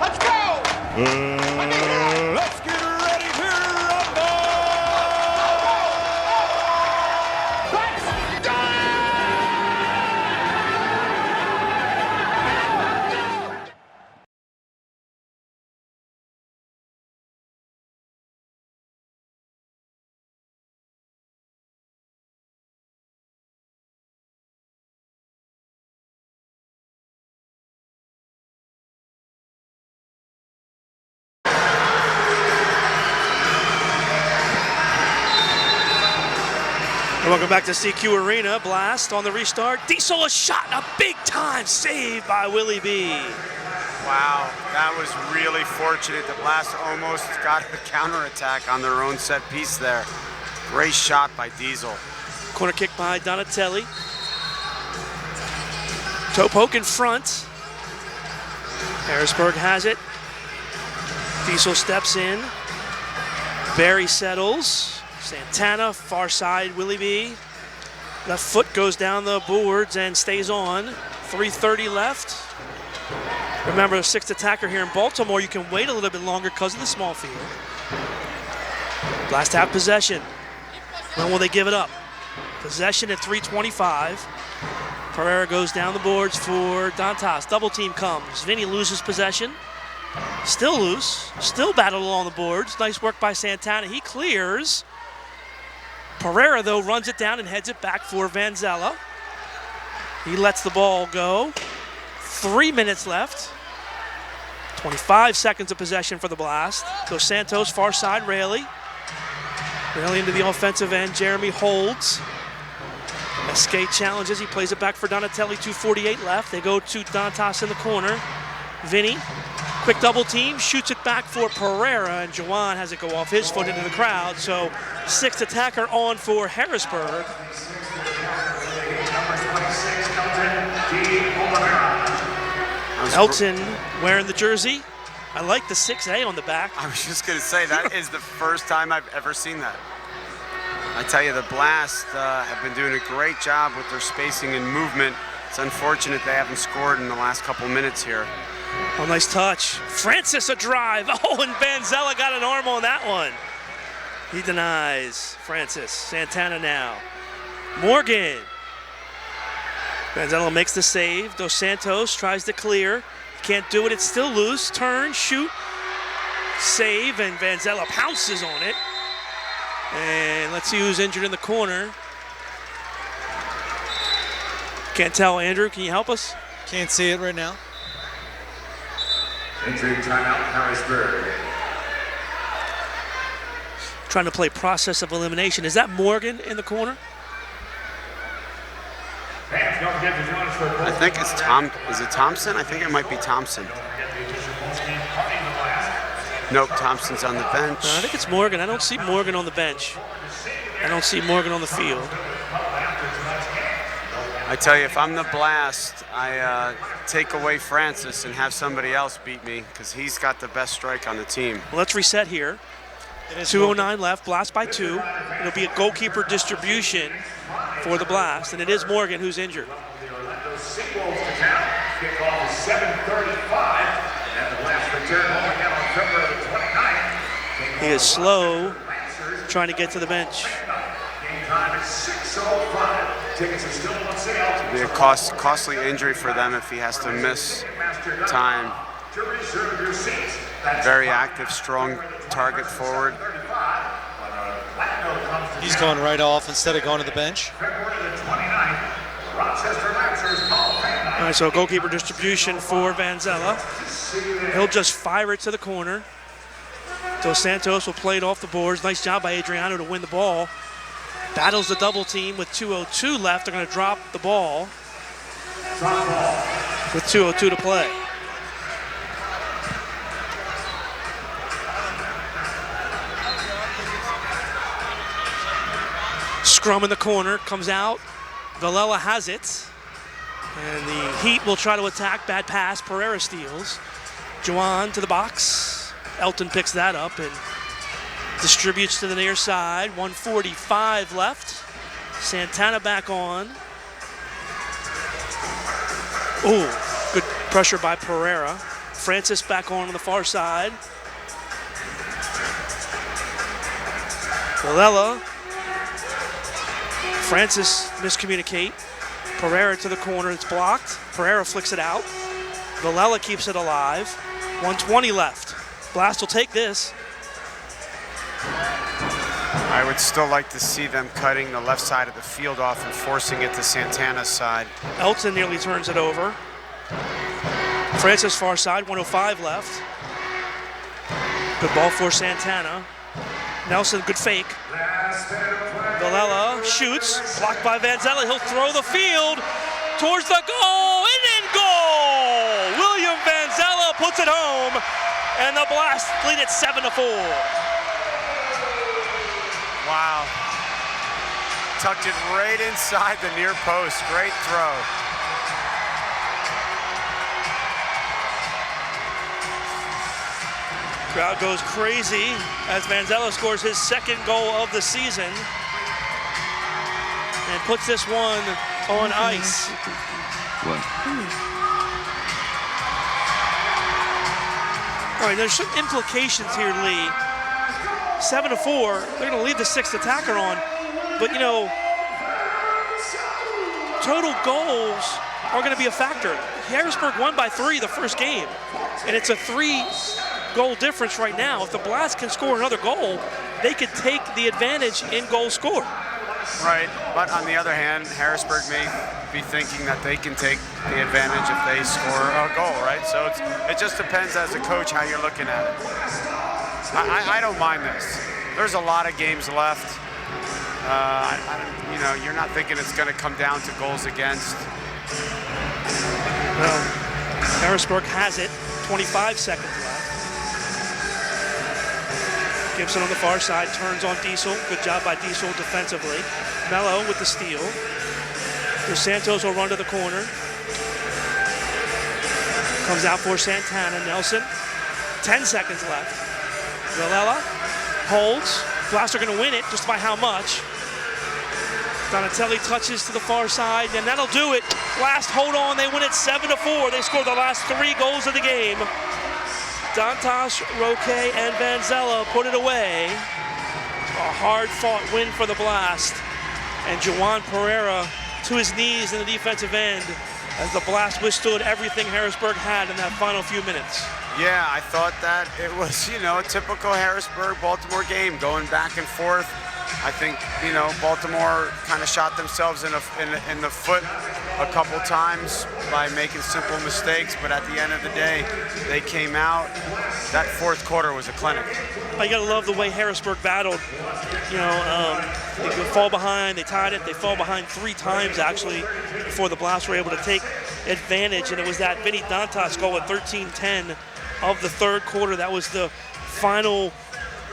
Let's go. Let's get ready to rumble! Let's go. And welcome back to CQ Arena. Blast on the restart. Diesel a shot, a big time save by Willie B. Wow, that was really fortunate. The Blast almost got a counterattack on their own set piece there. Great shot by Diesel. Corner kick by Donatelli. Toe poke in front. Harrisburg has it. Diesel steps in. Barry settles. Santana, far side, Willie B. Left foot goes down the boards and stays on. 3:30 left. Remember, the sixth attacker here in Baltimore, you can wait a little bit longer because of the small field. Blast have possession. When will they give it up? Possession at 3:25. Pereira goes down the boards for Dantas. Double team comes. Vinny loses possession. Still loose. Still battled along the boards. Nice work by Santana. He clears. Pereira, though, runs it down and heads it back for Vanzella. He lets the ball go. 3 minutes left. 25 seconds of possession for the Blast. Dos Santos, far side, Raley. Raley into the offensive end. Jeremy holds. Escape challenges. He plays it back for Donatelli. 2:48 left. They go to Dantas in the corner. Vinny, quick double team, shoots it back for Pereira, and Juwan has it go off his foot into the crowd. So sixth attacker on for Harrisburg. Elton wearing the jersey. I like the 6A on the back. I was just going to say, that is the first time I've ever seen that. I tell you, the Blast have been doing a great job with their spacing and movement. It's unfortunate they haven't scored in the last couple minutes here. Oh, nice touch. Francis a drive. Oh, and Vanzella got an arm on that one. He denies Francis. Santana now. Morgan. Vanzella makes the save. Dos Santos tries to clear. Can't do it. It's still loose. Turn, shoot, save, and Vanzella pounces on it. And let's see who's injured in the corner. Can't tell. Andrew, can you help us? Can't see it right now. Injury timeout, Harrisburg. Trying to play process of elimination. Is that Morgan in the corner? I think it's Tom. Is it Thompson? I think it might be Thompson. Nope, Thompson's on the bench. No, I think it's Morgan. I don't see Morgan on the bench. I don't see Morgan on the field. I tell you, if I'm the Blast, I take away Francis and have somebody else beat me because he's got the best strike on the team. Well, let's reset here. 2:09 left, Blast by 2. It'll be a goalkeeper distribution for the Blast, and it is Morgan who's injured. Kickoff is 7:35, and the Blast return home again on February 29th. He is slow, trying to get to the bench. Game time is 6:05. Tickets are still on sale. It'll be a costly injury for them if he has to miss time. To reserve your seats. Very active, strong target forward. He's going right off instead of going to the bench. All right, so goalkeeper distribution for Vanzella. He'll just fire it to the corner. Dos Santos will play it off the boards. Nice job by Adriano to win the ball. Battles the double team with 2:02 left. They're going to drop the ball with 2:02 to play. Scrum in the corner, comes out. Villela has it. And the Heat will try to attack. Bad pass. Pereira steals. Juwan to the box. Elton picks that up and distributes to the near side. 1:45 left. Santana back on. Ooh, good pressure by Pereira. Francis back on the far side. Villela. Francis miscommunicate. Pereira to the corner, it's blocked. Pereira flicks it out. Villela keeps it alive. 1:20 left. Blast will take this. I would still like to see them cutting the left side of the field off and forcing it to Santana's side. Elton nearly turns it over. Francis far side, 1:05 left. Good ball for Santana. Nelson, good fake. Villela shoots, blocked by Vanzella. He'll throw the field towards the goal, and in goal! William Vanzella puts it home, and the Blast lead it 7-4. Wow. Tucked it right inside the near post. Great throw. Crowd goes crazy as Vanzella scores his second goal of the season and puts this one on ice. All right, there's some implications here, Lee. 7-4, they're going to leave the sixth attacker on, but you know, total goals are going to be a factor. Harrisburg won by 3 the first game, and it's a 3-goal difference right now. If the Blast can score another goal, they could take the advantage in goal score. Right, but on the other hand, Harrisburg may be thinking that they can take the advantage if they score a goal, right? So it just depends as a coach how you're looking at it. I don't mind this. There's a lot of games left. You know, you're not thinking it's going to come down to goals against. Well, Harrisburg has it. 25 seconds left. Gibson on the far side turns on Diesel. Good job by Diesel defensively. Mello with the steal. Dos Santos will run to the corner. Comes out for Santana. Nelson. 10 seconds left. Villela holds. Blast are going to win it, just by how much. Donatelli touches to the far side, and that'll do it. Blast hold on, they win it 7-4. They score the last 3 goals of the game. Dantas, Roque, and Vanzella put it away. A hard-fought win for the Blast. And Juwan Pereira to his knees in the defensive end as the Blast withstood everything Harrisburg had in that final few minutes. Yeah, I thought that it was, a typical Harrisburg-Baltimore game, going back and forth. I think, Baltimore kind of shot themselves in the foot a couple times by making simple mistakes, but at the end of the day, they came out. That fourth quarter was a clinic. You gotta love the way Harrisburg battled. They would fall behind, they tied it, they fall behind 3 times actually before the Blast were able to take advantage, and it was that Vinny Dantas goal at 13-10 of the third quarter. That was the final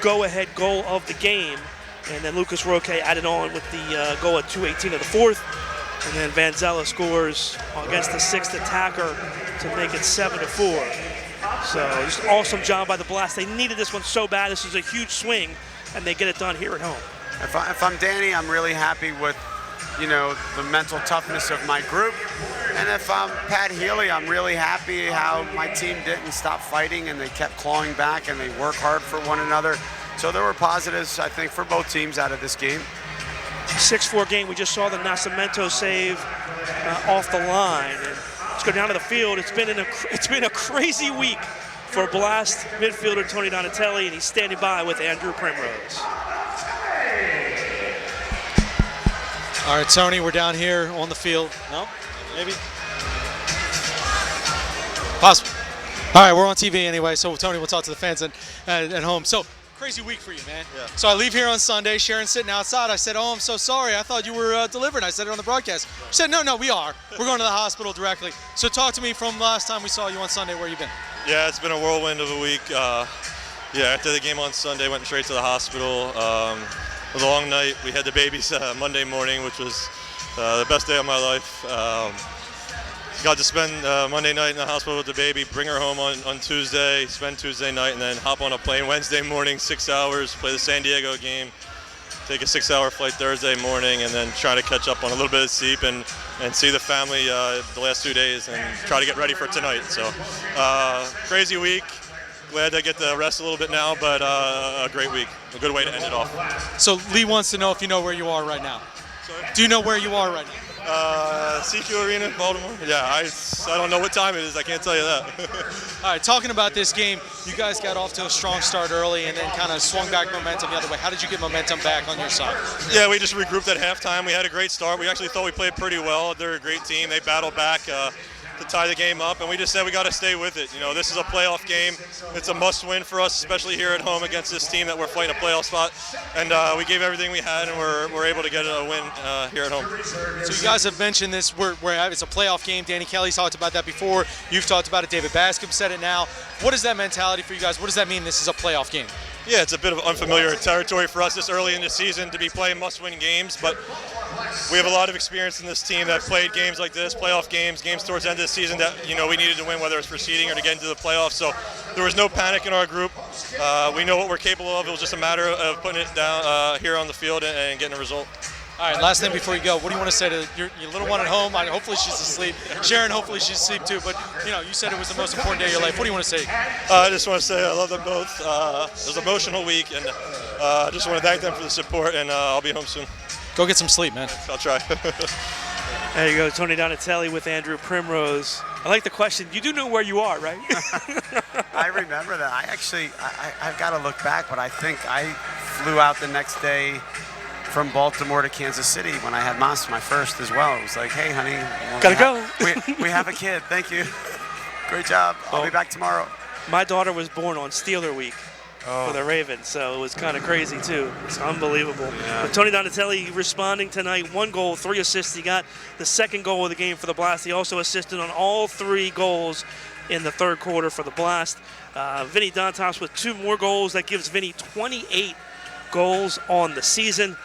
go-ahead goal of the game. And then Lucas Roque added on with the goal at 2:18 of the fourth. And then Vanzella scores against the 6th attacker to make it 7-4. So just awesome job by the Blast. They needed this one so bad. This was a huge swing, and they get it done here at home. If I'm Danny, I'm really happy with, the mental toughness of my group. And if I'm Pat Healy, I'm really happy how my team didn't stop fighting and they kept clawing back and they work hard for one another. So there were positives, I think, for both teams out of this game. 6-4 game. We just saw the Nascimento save off the line. And let's go down to the field. It's been a crazy week for Blast midfielder Tony Donatelli, and he's standing by with Andrew Primrose. All right, Tony, we're down here on the field. No? Maybe? Possible. All right, we're on TV anyway, so Tony, we'll talk to the fans at home. So, crazy week for you, man. Yeah. So I leave here on Sunday. Sharon's sitting outside. I said, "Oh, I'm so sorry. I thought you were delivering." I said it on the broadcast. She said, "No, we are. We're going to the hospital directly." So talk to me from last time we saw you on Sunday. Where you been? Yeah, it's been a whirlwind of a week. After the game on Sunday, went straight to the hospital. It was a long night. We had the babies Monday morning, which was the best day of my life. Got to spend Monday night in the hospital with the baby, bring her home on Tuesday, spend Tuesday night, and then hop on a plane Wednesday morning, 6 hours, play the San Diego game, take a 6-hour flight Thursday morning, and then try to catch up on a little bit of sleep and see the family the last 2 days and try to get ready for tonight. So crazy week. Glad I get to rest a little bit now, but a great week. A good way to end it off. So Lee wants to know if you know where you are right now. Sorry? Do you know where you are right now? CQ Arena, Baltimore. Yeah, I don't know what time it is. I can't tell you that. All right, talking about this game, you guys got off to a strong start early and then kind of swung back momentum the other way. How did you get momentum back on your side? Yeah, we just regrouped at halftime. We had a great start. We actually thought we played pretty well. They're a great team. They battled back to tie the game up, and we just said we got to stay with it. This is a playoff game. It's a must-win for us, especially here at home against this team that we're fighting a playoff spot. And we gave everything we had, and we're able to get a win here at home. So you guys have mentioned this. It's a playoff game. Danny Kelly's talked about that before. You've talked about it. David Bascom said it now. What is that mentality for you guys? What does that mean this is a playoff game? Yeah, it's a bit of unfamiliar territory for us this early in the season to be playing must-win games, but we have a lot of experience in this team that played games like this, playoff games towards the end of the season that we needed to win, whether it's for seeding or to get into the playoffs. So there was no panic in our group. We know what we're capable of. It was just a matter of putting it down here on the field and getting a result. All right, last thing before you go, what do you want to say to your little one at home? Hopefully she's asleep. Sharon, hopefully she's asleep too. But you said it was the most important day of your life. What do you want to say? I just want to say I love them both. It was an emotional week, and I just want to thank them for the support. And I'll be home soon. Go get some sleep, man. I'll try. There you go, Tony Donatelli with Andrew Primrose. I like the question. You do know where you are, right? I remember that. I've got to look back, but I think I flew out the next day from Baltimore to Kansas City when I had my first as well. It was like, hey, honey. Gotta go. We have a kid. Thank you. Great job. I'll be back tomorrow. My daughter was born on Steeler Week for the Ravens, so it was kind of crazy, too. It's unbelievable. Yeah. But Tony Donatelli responding tonight, 1 goal, 3 assists. He got the second goal of the game for the Blast. He also assisted on all 3 goals in the third quarter for the Blast. Vinny Dantas with 2 more goals. That gives Vinny 28 goals on the season.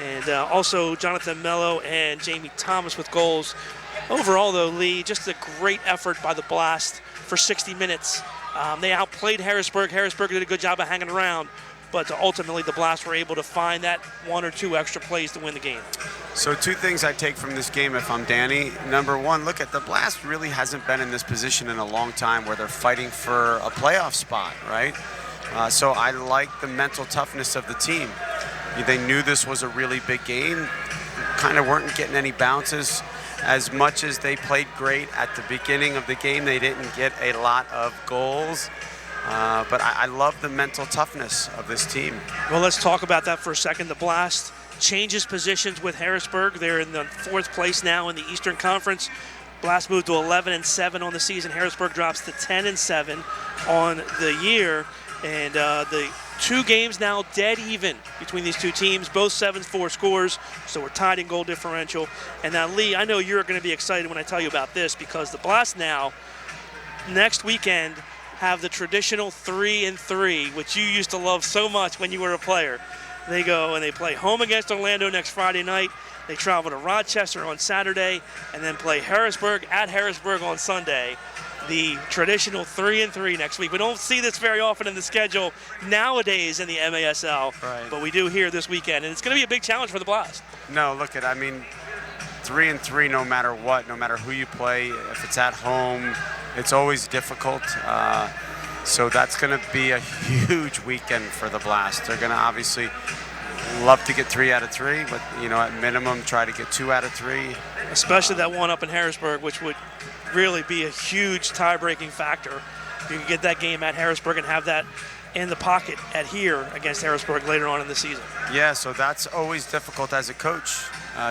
And also Jonathan Mello and Jamie Thomas with goals. Overall, though, Lee, just a great effort by the Blast for 60 minutes. They outplayed Harrisburg. Harrisburg did a good job of hanging around, but ultimately the Blast were able to find that 1 or 2 extra plays to win the game. So 2 things I take from this game if I'm Danny. Number 1, look at the Blast really hasn't been in this position in a long time where they're fighting for a playoff spot, right? So I like the mental toughness of the team. They knew this was a really big game. Kind of weren't getting any bounces. As much as they played great at the beginning of the game, they didn't get a lot of goals. But I love the mental toughness of this team. Well, let's talk about that for a second. The Blast changes positions with Harrisburg. They're in the 4th place now in the Eastern Conference. Blast moved to 11-7 on the season. Harrisburg drops to 10-7 on the year. And the 2 games now dead even between these 2 teams, both 7-4 scores, so we're tied in goal differential. And now, Lee, I know you're going to be excited when I tell you about this, because the Blast now, next weekend, have the traditional 3-3, which you used to love so much when you were a player. They go and they play home against Orlando next Friday night. They travel to Rochester on Saturday, and then play Harrisburg at Harrisburg on Sunday. The traditional 3-3 next week. We don't see this very often in the schedule nowadays in the MASL, right, but we do here this weekend, and it's going to be a big challenge for the Blast. No, look at, I mean, 3-3 no matter what, no matter who you play. If it's at home, it's always difficult. So that's going to be a huge weekend for the Blast. They're going to obviously love to get 3 out of 3, but at minimum try to get 2 out of 3. Especially that one up in Harrisburg, which would really be a huge tie-breaking factor. You can get that game at Harrisburg and have that in the pocket at here against Harrisburg later on in the season. Yeah, so that's always difficult as a coach.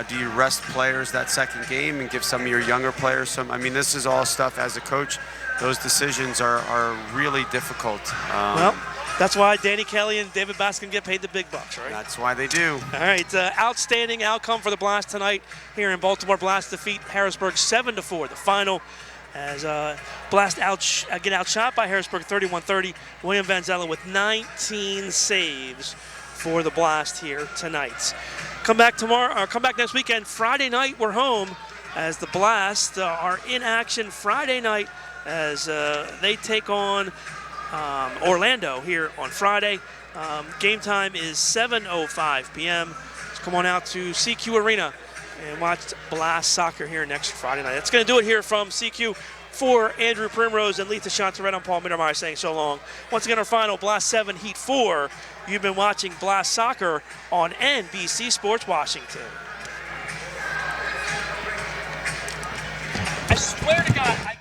Do you rest players that second game and give some of your younger players some? I mean, this is all stuff as a coach. Those decisions are really difficult. Well, that's why Danny Kelly and David Baskin get paid the big bucks, right? That's why they do. All right, outstanding outcome for the Blast tonight here in Baltimore. Blast defeat Harrisburg 7-4. The final as Blast get outshot by Harrisburg 31-30. William Vanzella with 19 saves for the Blast here tonight. Come back tomorrow, or come back next weekend. Friday night, we're home as the Blast are in action Friday night as they take on Orlando here on Friday. Game time is 7:05 p.m. So come on out to CQ Arena and watch Blast soccer here next Friday night. That's going to do it here from CQ. For Andrew Primrose and Letha Chantarette, I'm Paul Mittermeier saying so long. Once again, our final, Blast 7, Heat 4. You've been watching Blast Soccer on NBC Sports Washington. I swear to God,